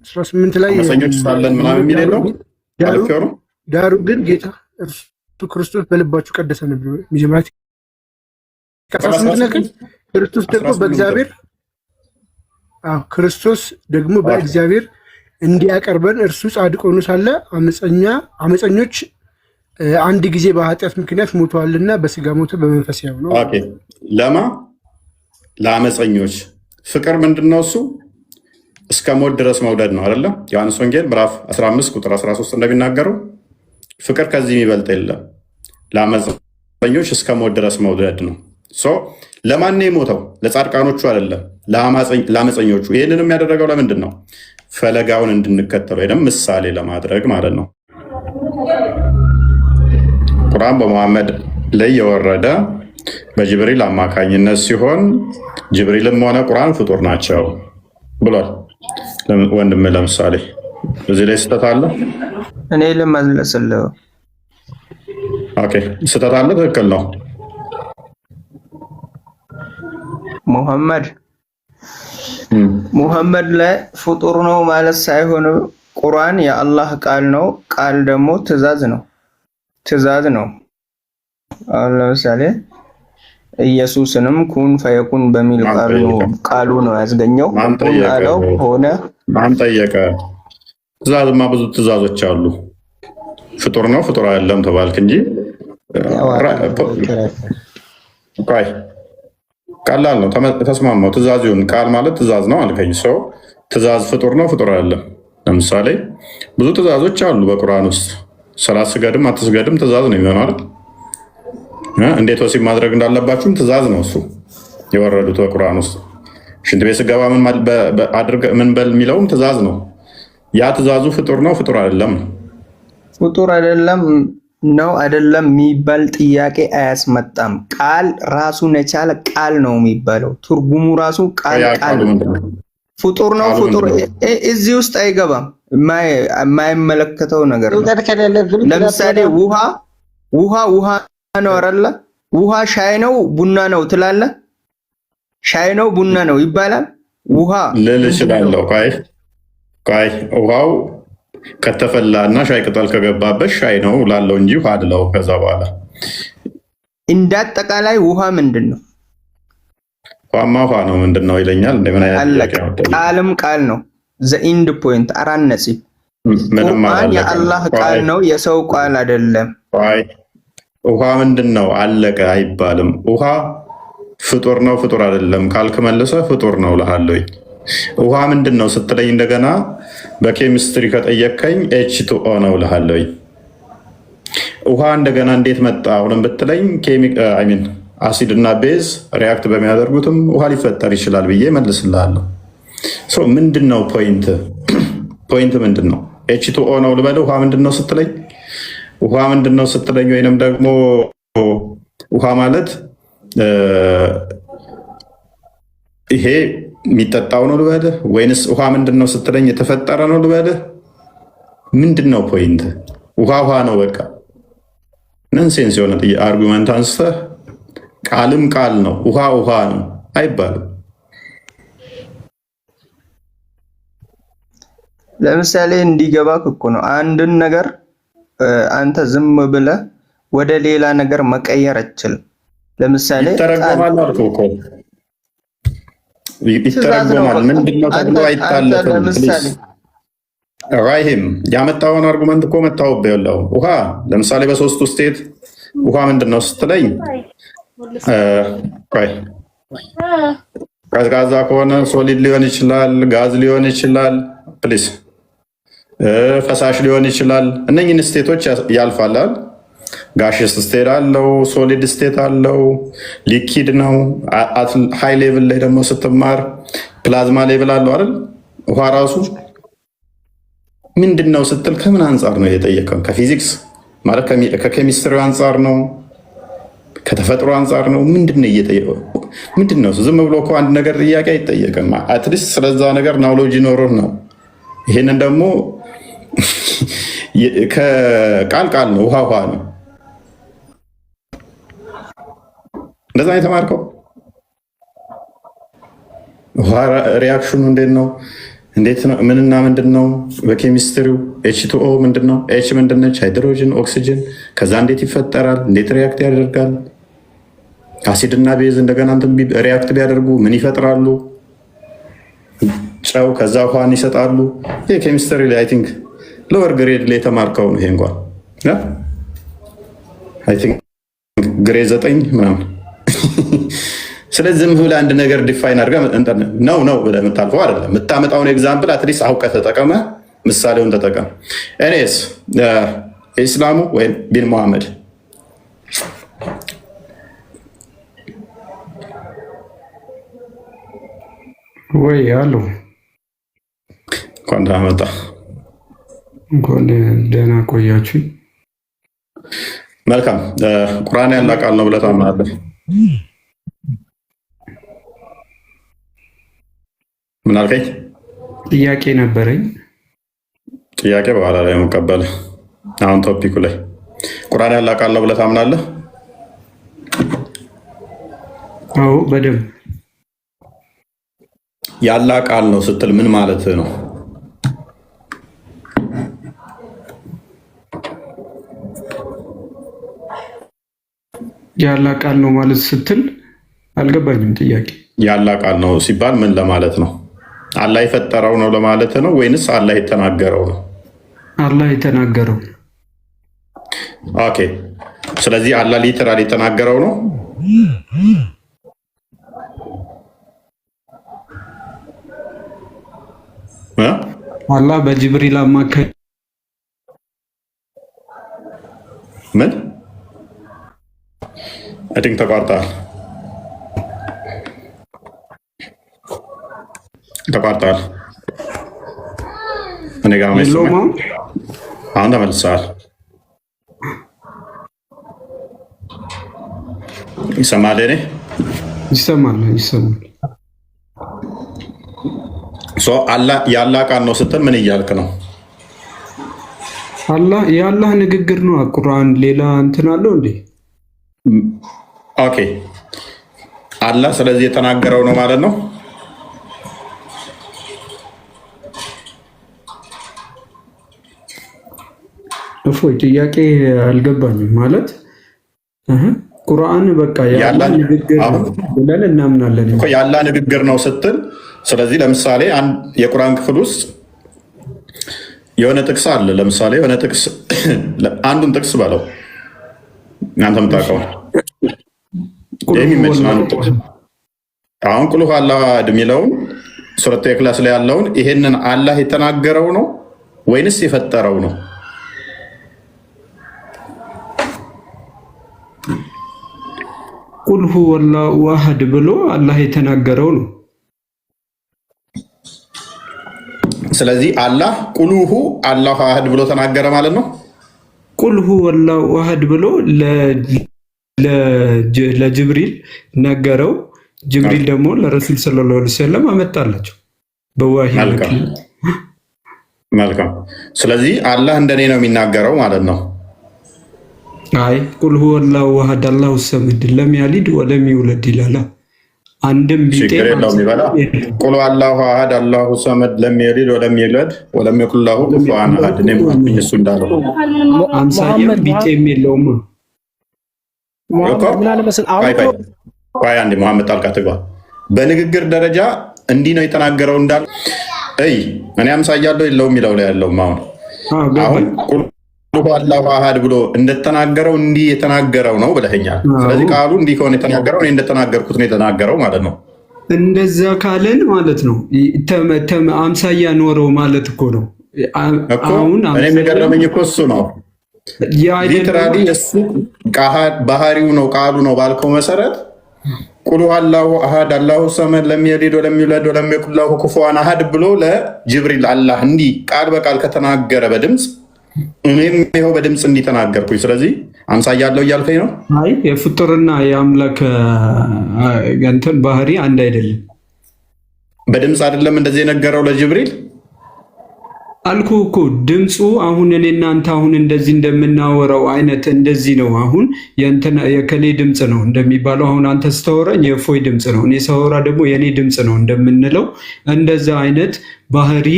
18 ላይ አመፀኞች ሳለን ምናምን የሚል የለው? ዳሩ ግን ጌታ እርሱ ክርስቶስ በልባችሁ ቀደሰ ነበር የሚጀምራት 18 ነገር ክርስቶስ ደግሞ በእግዚአብሔር ክርስቶስ ደግሞ በእግዚአብሔር እንዲያቀርበን እርሱ ጻድቅ ሆኖ ሳለ አመፀኞች አንድ ጊዜ በኃጢአት ምክንያት ሞተዋልና በስጋ ሞተ በመንፈስ ያው ነው። ኦኬ። ለማ ለአመፀኞች ፍቅር ምንድነው? እሱ እስከ ሞት ድረስ መውደድ ነው አይደለ? ዮሐንስ ወንጌል ምዕራፍ 15 ቁጥር 13 እንደሚናገረው ፍቅር ከዚህ የሚበልጥ የለም። ለአመፀኞች እስከ ሞት ድረስ መውደድ ነው። ለማን ነው የሞተው? ለጻድቃኖቹ አይደለም፣ ለአመፀኞቹ። ይህንንም ያደረገው ለምንድን ነው? ፈለጋውን እንድንከተል ወይም ምሳሌ ለማድረግ ማለት ነው። ቁርአን በመሐመድ ላይ የወረደ በጅብሪል አማካኝነት ሲሆን ጅብሪልም ሆነ ቁርአን ፍጡር ናቸው ብሏል። ወንድም ለምሳሌ እዚህ ላይ ስህተት አለ? እኔ ልመልስልህ። ኦኬ፣ ስህተት አለ? ትክክል ነው። ሙሐመድ ላይ ፍጡር ነው ማለት ሳይሆን ቁርአን የአላህ ቃል ነው። ቃል ደግሞ ትእዛዝ ነው። አሁን ለምሳሌ ኢየሱስንም ኩን ፈየኩን በሚል ቃሉ ነው ያስገኘው። ኩን አለው ሆነ። ማን ጠየቀ? ትእዛዝማ ብዙ ትእዛዞች አሉ። ፍጡር ነው ፍጡር አይደለም ተባልክ እንጂ ቆይ ቀላል ነው። ተስማማው። ትእዛዝ ይሁን ቃል ማለት ትእዛዝ ነው አልከኝ። ሰው ትእዛዝ ፍጡር ነው ፍጡር አይደለም። ለምሳሌ ብዙ ትእዛዞች አሉ በቁርአን ውስጥ። ሰላት ስገድም አትስገድም ትእዛዝ ነው የሚሆነው አይደል? እንዴት ወሲብ ማድረግ እንዳለባችሁም ትእዛዝ ነው እሱ የወረዱት በቁርአን ውስጥ። ሽንት ቤት ስገባ ምን በል የሚለውም ትእዛዝ ነው። ያ ትእዛዙ ፍጡር ነው ፍጡር አይደለም? ፍጡር አይደለም ነው አይደለም የሚባል ጥያቄ አያስመጣም። ቃል ራሱን የቻለ ቃል ነው የሚባለው። ትርጉሙ ራሱ ቃል ፍጡር ነው ፍጡር እዚህ ውስጥ አይገባም። የማይመለከተው ነገር ነው። ለምሳሌ ውሃ ነው አይደለ? ውሃ ሻይ ነው ቡና ነው ትላለህ? ሻይ ነው ቡና ነው ይባላል? ውሃ ልል እችላለሁ። ቆይ ውሃው ከተፈላ እና ሻይ ቅጠል ከገባበት ሻይ ነው ላለው እንጂ ውሃ አይደለው። ከዛ በኋላ እንዳጠቃላይ ውሃ ምንድን ነው? ውሃማ ውሃ ነው ምንድን ነው ይለኛል። እንደምን አይነት ቃልም ቃል ነው። ዘ ኢንድ ፖይንት አራት ነጥብ። ቁርአን የአላህ ቃል ነው የሰው ቃል አይደለም። ውሃ ምንድን ነው አለቀ አይባልም። ውሃ ፍጡር ነው ፍጡር አይደለም ካልክ መልሰ ፍጡር ነው እልሃለሁ። ውሃ ምንድን ነው ስትለኝ እንደገና በኬሚስትሪ ከጠየቀኝ H2O ነው እልሃለሁ። ውሃ እንደገና እንዴት መጣ አሁንም ብትለኝ አሲድ እና ቤዝ ሪያክት በሚያደርጉትም ውሃ ሊፈጠር ይችላል ብዬ መልስልሃለሁ። ምንድን ነው ፖይንት ምንድን ነው? H2O ነው ልበል። ውሃ ምንድን ነው ስትለኝ ውሃ ምንድን ነው ስትለኝ ወይንም ደግሞ ውሃ ማለት ይሄ የሚጠጣው ነው ልበልህ? ወይንስ ውሃ ምንድን ነው ስትለኝ የተፈጠረ ነው ልበልህ? ምንድን ነው ፖይንት? ውሃ ነው በቃ። ነንሴንስ የሆነ አርጉመንት አንስተህ ቃልም ቃል ነው ውሃ ነው አይባልም። ለምሳሌ እንዲገባክ እኮ ነው አንድን ነገር አንተ ዝም ብለህ ወደ ሌላ ነገር መቀየር አትችልም። ለምሳሌ ይተረጎማል አልኩህ እኮ ይተረጎማል። ምንድነው ተብሎ አይታለፍም። ራይሂም ያመጣውን አርጉመንት እኮ መታወብ ያለው ውሃ ለምሳሌ በሶስቱ ስቴት ውሃ ምንድነው ስትለኝ ቀዝቃዛ ከሆነ ሶሊድ ሊሆን ይችላል፣ ጋዝ ሊሆን ይችላል፣ ፕሊስ ፈሳሽ ሊሆን ይችላል። እነኝህን ስቴቶች ያልፋላል። ጋሽስ ስቴት አለው፣ ሶሊድ ስቴት አለው፣ ሊኪድ ነው። ሃይ ሌቭል ላይ ደግሞ ስትማር ፕላዝማ ሌቭል አለው አይደል? ውሃ ራሱ ምንድን ነው ስትል ከምን አንጻር ነው የጠየቀው? ከፊዚክስ ማለት ከኬሚስትሪ አንጻር ነው? ከተፈጥሮ አንጻር ነው? ምንድን ነው እየጠየቀው? ምንድን ነው? ዝም ብሎ እኮ አንድ ነገር ጥያቄ አይጠየቅም። አትሊስት ስለዛ ነገር ናውሎጂ ኖሮህ ነው። ይሄንን ደግሞ ከቃል ነው ውሃ ነው። እንደዛ የተማርከው ውሃ ሪያክሽኑ እንዴት ነው? እንዴት ነው? ምንና ምንድን ነው? በኬሚስትሪው H2O ምንድን ነው? ኤች ምንድን ነች? ሃይድሮጅን፣ ኦክሲጅን። ከዛ እንዴት ይፈጠራል? እንዴት ሪያክት ያደርጋል? አሲድ እና ቤዝ እንደገና ሪያክት ቢያደርጉ ምን ይፈጥራሉ? ጨው ከዛ ውሃን ይሰጣሉ። ይሄ ኬሚስትሪ ላይ አይ ቲንክ ሎወር ግሬድ ላይ የተማርከው ነው። ይሄ እንኳን አይ ቲንክ ግሬድ 9 ምናምን። ስለዚህ ዝም ብለህ አንድ ነገር ዲፋይን አድርገህ ነው ብለህ የምታልፈው አይደለም። የምታመጣውን ኤግዛምፕል አትሊስት አውቀህ ተጠቀመ፣ ምሳሌውን ተጠቀም። እኔስ ኢስላሙ ወይም ቢን ሙሐመድ ወይ አሉ እንኳን ደህና መጣ። እንኳን ደህና ቆያችሁ። መልካም። ቁርአን ያለ ቃል ነው ብለህ ታምናለህ? ምን አልከኝ? ጥያቄ ነበረኝ። ጥያቄ በኋላ ላይ መቀበል። አሁን ቶፒኩ ላይ ቁርአን ያለ ቃል ነው ብለህ ታምናለህ? አዎ በደንብ። ያላ ቃል ነው ስትል ምን ማለት ነው? ያላ ቃል ነው ማለት ስትል አልገባኝም ጥያቄ። የአላህ ቃል ነው ሲባል ምን ለማለት ነው? አላህ የፈጠረው ነው ለማለት ነው ወይንስ አላህ የተናገረው ነው? አላህ የተናገረው። ኦኬ። ስለዚህ አላህ ሊተራል የተናገረው ነው። አላህ በጅብሪል አማካይ ምን አድንግ ተቋርጧል። እኔ ጋር አሁን ተመልሰዋል። ይሰማል? እኔ ይሰማል። የአላህ ቃል ነው ስትል ምን እያልክ ነው? የአላህ ንግግር ነው። ቁርአን ሌላ እንትን አለው እንዴ? ኦኬ። አላህ ስለዚህ የተናገረው ነው ማለት ነው። እፎይ ጥያቄ አልገባኝም። ማለት ቁርአን በቃ የአላህ ንግግር ብለን እናምናለን እኮ የአላህ ንግግር ነው ስትል፣ ስለዚህ ለምሳሌ የቁርአን ክፍል ውስጥ የሆነ ጥቅስ አለ። ለምሳሌ የሆነ ጥቅስ አንዱን ጥቅስ በለው እናንተ የምታውቀው የሚመች አንዱ ጥቅስ አሁን ቁል ሁወ አላሁ አሐድ የሚለውን ሱረቱ ኢኽላስ ላይ ያለውን ይሄንን አላህ የተናገረው ነው ወይንስ የፈጠረው ነው? ቁል ሁወ አላሁ አሐድ ብሎ አላህ የተናገረው ነው። ስለዚህ አላህ ቁልሁ አላሁ አሐድ ብሎ ተናገረ ማለት ነው። ቁል ሁወ አላሁ አሐድ ብሎ ለጅብሪል ነገረው። ጅብሪል ደግሞ ለረሱል ሰለላሁ ዐለይሂ ወሰለም አመጣላቸው በዋሂ። መልካም። ስለዚህ አላህ እንደኔ ነው የሚናገረው ማለት ነው። አይ ቁል ሁወ አላሁ አሐድ አላሁ ሰመድ ለም ያሊድ ወለም ይውለድ ይላል። አንድም ቢጤ ቁል አላሁ አሐድ አላሁ ሰመድ ለም የሊድ ወለም ይውለድ ወለም የኩን ለሁ ኩፉወን አሐድ እሱ እንዳለው አምሳያም ቢጤም የለውም። ቆይ አንዴ መሐመድ ጣልቃ ትግባ። በንግግር ደረጃ እንዲህ ነው የተናገረው እንዳል እኔ አምሳያለሁ የለውም የሚለው ላይ ያለው አሁን ቁል ሁወ አላሁ አሐድ ብሎ እንደተናገረው እንዲህ የተናገረው ነው ብለኸኛል። ስለዚህ ቃሉ እንዲህ ከሆነ የተናገረው እኔ እንደተናገርኩት ነው የተናገረው ማለት ነው። እንደዛ ካለን ማለት ነው አምሳያ ኖረው ማለት እኮ ነው። አሁን እኔ የገረመኝ እኮ እሱ ነው። ሊትራሊ እሱ ባህሪው ነው ቃሉ ነው ባልከው መሰረት ቁል ሁወ አላሁ አሐድ አላሁ ሰመድ ለም የሊድ ወለም ይውለድ ወለም የኩን ለሁ ኩፉወን አሐድ ብሎ ለጅብሪል አላህ እንዲህ ቃል በቃል ከተናገረ በድምፅ እኔም ይኸው በድምፅ እንዲተናገርኩኝ፣ ስለዚህ አምሳያለሁ እያልከኝ ነው? አይ የፍጡርና የአምላክ እንትን ባህሪ አንድ አይደለም። በድምፅ አይደለም እንደዚህ የነገረው ለጅብሪል አልኩ እኮ ድምፁ አሁን እኔ እናንተ አሁን እንደዚህ እንደምናወራው አይነት እንደዚህ ነው። አሁን የከሌ ድምፅ ነው እንደሚባለው አሁን አንተ ስታወራኝ የእፎይ ድምፅ ነው፣ እኔ ሳወራ ደግሞ የእኔ ድምፅ ነው እንደምንለው እንደዛ አይነት ባህሪ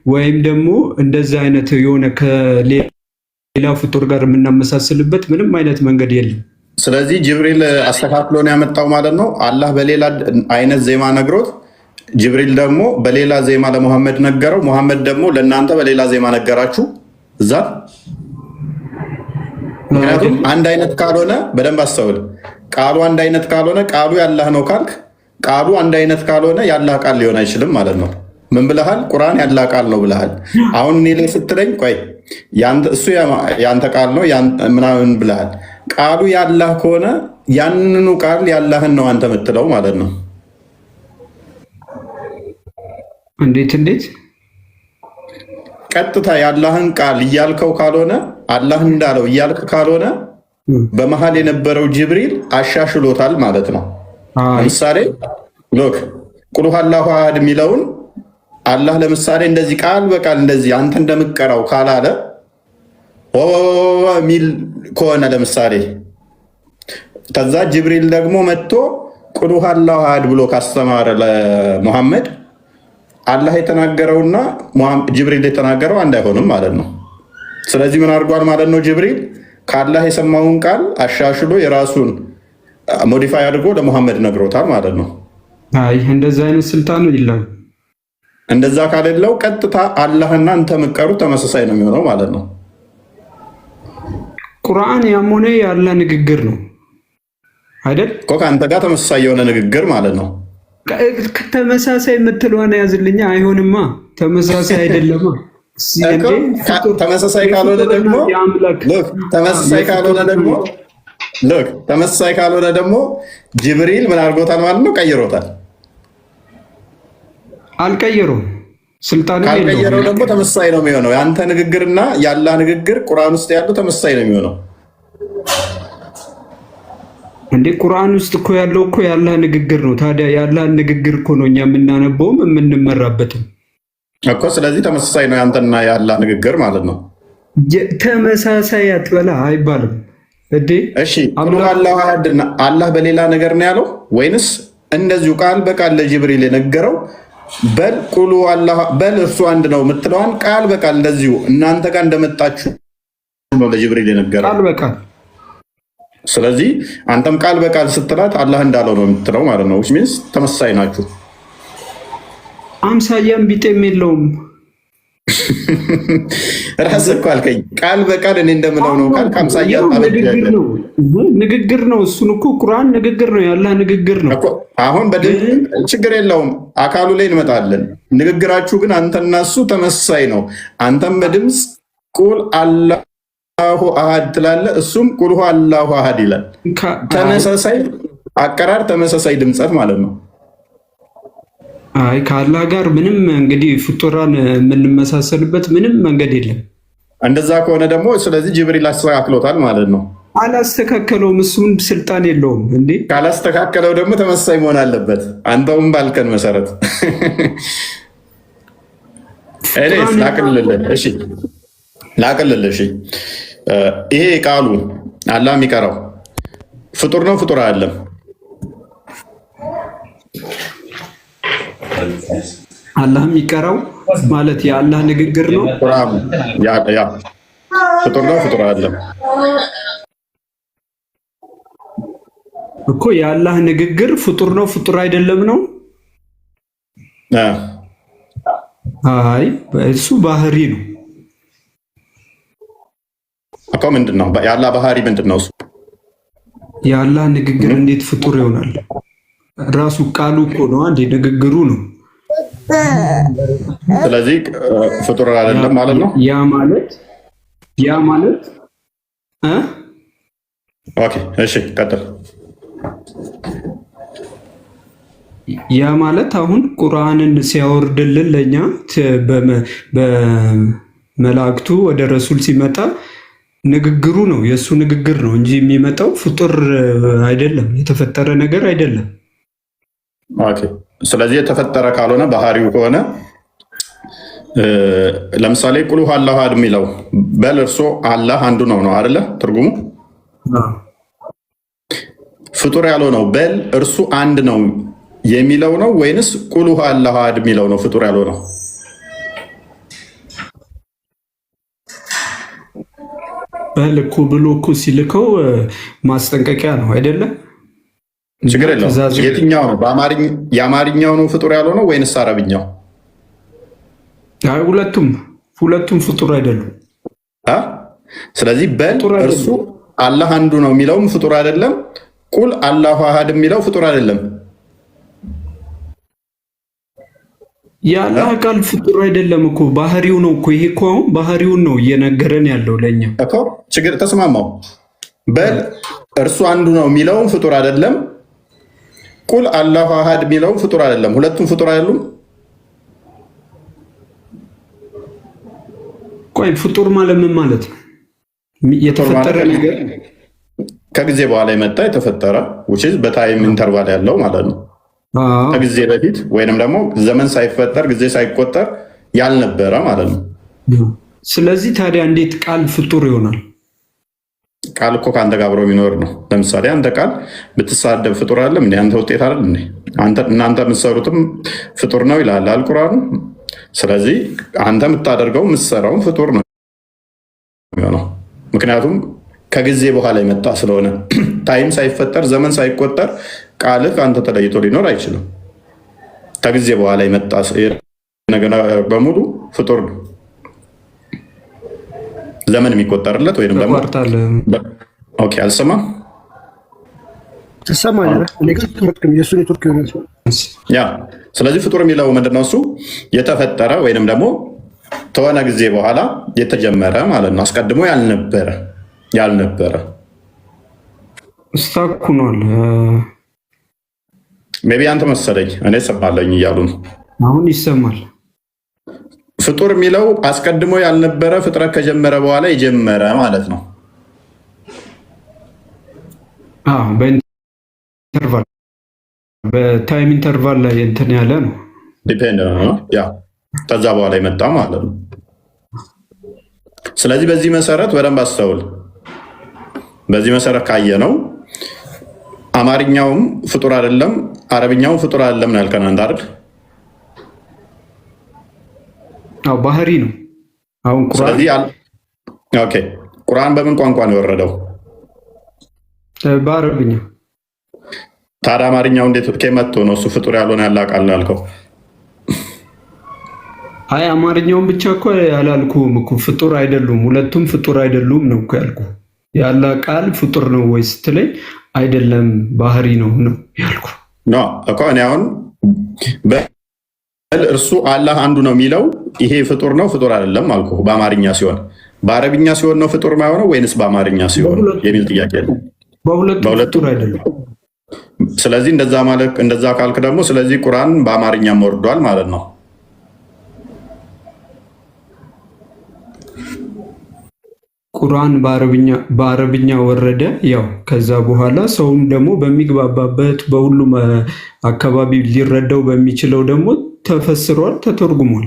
ወይም ደግሞ እንደዛ አይነት የሆነ ከሌላ ፍጡር ጋር የምናመሳስልበት ምንም አይነት መንገድ የለም። ስለዚህ ጅብሪል አስተካክሎ ነው ያመጣው ማለት ነው። አላህ በሌላ አይነት ዜማ ነግሮት ጅብሪል ደግሞ በሌላ ዜማ ለሙሐመድ ነገረው። ሙሐመድ ደግሞ ለእናንተ በሌላ ዜማ ነገራችሁ እዛ። ምክንያቱም አንድ አይነት ካልሆነ በደንብ አስተውል። ቃሉ አንድ አይነት ካልሆነ ቃሉ ያላህ ነው ካልክ ቃሉ አንድ አይነት ካልሆነ ያላህ ቃል ሊሆን አይችልም ማለት ነው። ምን ብለሃል? ቁርአን ያላህ ቃል ነው ብለሃል። አሁን እኔ ላይ ስትለኝ ቆይ እሱ ያንተ ቃል ነው ምናምን ብለሃል። ቃሉ ያላህ ከሆነ ያንኑ ቃል ያላህን ነው አንተ የምትለው ማለት ነው። እንዴት ቀጥታ ያላህን ቃል እያልከው ካልሆነ አላህ እንዳለው እያልክ ካልሆነ በመሃል የነበረው ጅብሪል አሻሽሎታል ማለት ነው። ለምሳሌ ሎክ ቁል ሁወ አላሁ አሐድ የሚለውን አላህ ለምሳሌ እንደዚህ ቃል በቃል እንደዚህ አንተ እንደምትቀራው ካላለ ሚል ከሆነ ለምሳሌ ከዛ ጅብሪል ደግሞ መጥቶ ቁል ሁወ አላሁ አሐድ ብሎ ካስተማረ ለሙሐመድ አላህ የተናገረውና ጅብሪል የተናገረው አንድ አይሆንም ማለት ነው። ስለዚህ ምን አድርጓል ማለት ነው? ጅብሪል ከአላህ የሰማውን ቃል አሻሽሎ የራሱን ሞዲፋይ አድርጎ ለሙሐመድ ነግሮታል ማለት ነው። አይ እንደዛ አይነት ስልጣኑ የለም። እንደዛ ካሌለው ቀጥታ አላህና አንተ ምቀሩ ተመሳሳይ ነው የሚሆነው ማለት ነው። ቁርአን ያም ሆነ ያለ ንግግር ነው አይደል? እኮ ከአንተ ጋር ተመሳሳይ የሆነ ንግግር ማለት ነው። ተመሳሳይ የምትለዋን ያዝልኛ። አይሆንማ፣ ተመሳሳይ አይደለማ። ተመሳሳይ ካልሆነ ደግሞ ጅብሪል ምን አድርጎታል ማለት ነው? ቀይሮታል። አልቀየረውም። ስልጣን ካልቀየረው ደግሞ ተመሳሳይ ነው የሚሆነው። የአንተ ንግግርና ያላ ንግግር ቁርአን ውስጥ ያለው ተመሳሳይ ነው የሚሆነው። እንዴ ቁርአን ውስጥ እኮ ያለው እኮ ያላ ንግግር ነው። ታዲያ ያላ ንግግር እኮ ነው እኛ የምናነበውም የምንመራበትም እኮ። ስለዚህ ተመሳሳይ ነው ያንተና ያላ ንግግር ማለት ነው። ተመሳሳይ አትበላ አይባልም እንዴ። እሺ አላህ በሌላ ነገር ነው ያለው ወይንስ እንደዚሁ ቃል በቃል ለጅብሪል የነገረው በል ቁሉ አላህ በል እርሱ አንድ ነው የምትለዋን ቃል በቃል እንደዚሁ እናንተ ጋር እንደመጣችሁ ነው ለጅብሪል የነገረው ቃል በቃል። ስለዚህ አንተም ቃል በቃል ስትላት አላህ እንዳለው ነው የምትለው ማለት ነው። ሚንስ ተመሳሳይ ናችሁ። አምሳያም ቢጤም የለውም። ራስህ እኮ አልከኝ ቃል በቃል እኔ እንደምለው ነው ቃል ከአምሳያ ንግግር ነው። እሱን እኮ ቁርአን ንግግር ነው፣ ያላህ ንግግር ነው። አሁን ችግር የለውም አካሉ ላይ እንመጣለን። ንግግራችሁ ግን አንተና እሱ ተመሳሳይ ነው። አንተም በድምፅ ቁል አላሁ አሃድ ትላለህ፣ እሱም ቁል ሁ አላሁ አሃድ ይላል። ተመሳሳይ አቀራር፣ ተመሳሳይ ድምፀት ማለት ነው። አይ ከአላህ ጋር ምንም እንግዲህ ፍጡራን የምንመሳሰልበት ምንም መንገድ የለም። እንደዛ ከሆነ ደግሞ ስለዚህ ጅብሪል አስተካክሎታል ማለት ነው። አላስተካከለውም፣ እሱን ስልጣን የለውም። እንዴ ካላስተካከለው ደግሞ ተመሳሳይ መሆን አለበት። አንተውም ባልከን መሰረት ላቅልልህ። ይሄ ቃሉ አላህ የሚቀራው ፍጡር ነው ፍጡር አይደለም? አላህ የሚቀራው ማለት የአላህ ንግግር ነው። ፍጡር ነው ፍጡር አይደለም እኮ። የአላህ ንግግር ፍጡር ነው ፍጡር አይደለም ነው። አይ እሱ ባህሪ ነው እኮ። ምንድን ነው የአላህ ባህሪ? ምንድን ነው እሱ? የአላህ ንግግር እንዴት ፍጡር ይሆናል? ራሱ ቃሉ እኮ ነው፣ አንዴ ንግግሩ ነው። ስለዚህ ፍጡር አይደለም ማለት ነው። ያ ማለት ኦኬ፣ እሺ፣ ቀጥል። ያ ማለት አሁን ቁርአንን ሲያወርድልን ለኛ በመላእክቱ ወደ ረሱል ሲመጣ ንግግሩ ነው፣ የእሱ ንግግር ነው እንጂ የሚመጣው ፍጡር አይደለም፣ የተፈጠረ ነገር አይደለም። ኦኬ፣ ስለዚህ የተፈጠረ ካልሆነ ባህሪው ከሆነ ለምሳሌ ቁል ሁ አላሁ አሐድ የሚለው በል እርሱ አላህ አንዱ ነው ነው አይደለ? ትርጉሙ ፍጡር ያልሆነው በል እርሱ አንድ ነው የሚለው ነው ወይንስ ቁል ሁ አላሁ አሐድ የሚለው ነው ፍጡር ያልሆነው? በል እኮ ብሎ እኮ ሲልከው ማስጠንቀቂያ ነው አይደለም? ችግር የለውም። የትኛው ነው? የአማርኛው ነው ፍጡር ያልሆነው ወይንስ አረብኛው? ሁለቱም ፍጡር አይደሉም። ስለዚህ በል እርሱ አላህ አንዱ ነው የሚለውም ፍጡር አይደለም። ቁል አላሁ አሐድ የሚለው ፍጡር አይደለም። የአላህ ቃል ፍጡር አይደለም እኮ ባህሪው ነው እኮ። ይሄ እኮ አሁን ባህሪውን ነው እየነገረን ያለው ለእኛ እኮ። ችግር ተስማማው። በል እርሱ አንዱ ነው የሚለውም ፍጡር አይደለም። ቁል አላሁ አሐድ የሚለውም ፍጡር አይደለም። ሁለቱም ፍጡር አይደሉም። ቆይ ፍጡር ማለት ምን ማለት ነው? የተፈጠረ ነገር ከጊዜ በኋላ የመጣ የተፈጠረ በታይም ኢንተርቫል ያለው ማለት ነው። ከጊዜ በፊት ወይንም ደግሞ ዘመን ሳይፈጠር ጊዜ ሳይቆጠር ያልነበረ ማለት ነው። ስለዚህ ታዲያ እንዴት ቃል ፍጡር ይሆናል? ቃል እኮ ከአንተ ጋር አብሮ የሚኖር ነው። ለምሳሌ አንተ ቃል ብትሳደብ ፍጡር አይደለም እንዴ? አንተ ውጤት አይደል እንዴ? እናንተ የምትሰሩትም ፍጡር ነው ይላል አልቁርአኑ። ስለዚህ አንተ የምታደርገው የምትሰራውን ፍጡር ነው የሚሆነው፣ ምክንያቱም ከጊዜ በኋላ የመጣ ስለሆነ ታይም ሳይፈጠር ዘመን ሳይቆጠር ቃልህ ከአንተ ተለይቶ ሊኖር አይችልም። ከጊዜ በኋላ የመጣ ነገር በሙሉ ፍጡር ነው። ዘመን የሚቆጠርለት ወይም ደግሞ ኦኬ፣ አልሰማም ትሰማለህ? እኔ ግን ተርክም የሱ ኔትወርክ ይሆናል። ያ ስለዚህ ፍጡር የሚለው ምንድነው? እሱ የተፈጠረ ወይንም ደግሞ ተወነ ጊዜ በኋላ የተጀመረ ማለት ነው። አስቀድሞ ያልነበረ ስታኩኗል። ሜቢ አንተ መሰለኝ እኔ ሰማለኝ እያሉ ነው። አሁን ይሰማል። ፍጡር የሚለው አስቀድሞ ያልነበረ ፍጥረት ከጀመረ በኋላ የጀመረ ማለት ነው። በታይም ኢንተርቫል ላይ እንትን ያለ ነው። ዲፔንድ ያ ከዛ በኋላ የመጣ ማለት ነው። ስለዚህ በዚህ መሰረት በደንብ አስተውል። በዚህ መሰረት ካየ ነው አማርኛውም ፍጡር አይደለም፣ አረብኛውም ፍጡር አይደለም ነው ያልከን አንተ አይደል? አዎ ባህሪ ነው። አሁን ቁርአን ስለዚህ ኦኬ፣ ቁርአን በምን ቋንቋ ነው የወረደው? በአረብኛ። ታዲያ አማርኛው እንዴት ከመጥቶ ነው እሱ ፍጡር ያልሆነ ያላቃል ነው ያልከው? አይ አማርኛውን ብቻ እኮ ያላልኩም እኮ ፍጡር አይደሉም፣ ሁለቱም ፍጡር አይደሉም ነው እኮ ያልኩ። ያላ ቃል ፍጡር ነው ወይ ስትለኝ አይደለም ባህሪ ነው ያልኩ። ኖ እኮ እኔ አሁን እርሱ አላህ አንዱ ነው የሚለው ይሄ ፍጡር ነው ፍጡር አይደለም አልኩ። በአማርኛ ሲሆን በአረብኛ ሲሆን ነው ፍጡር ማይሆነው ወይንስ በአማርኛ ሲሆን የሚል ጥያቄ ነው። በሁለቱም ፍጡር አይደለም። ስለዚህ እንደዛ ካልክ ደግሞ ስለዚህ ቁርአን በአማርኛም ወርዷል ማለት ነው። ቁርአን በአረብኛ ወረደ። ያው ከዛ በኋላ ሰውም ደግሞ በሚግባባበት በሁሉም አካባቢ ሊረዳው በሚችለው ደግሞ ተፈስሯል፣ ተተርጉሟል።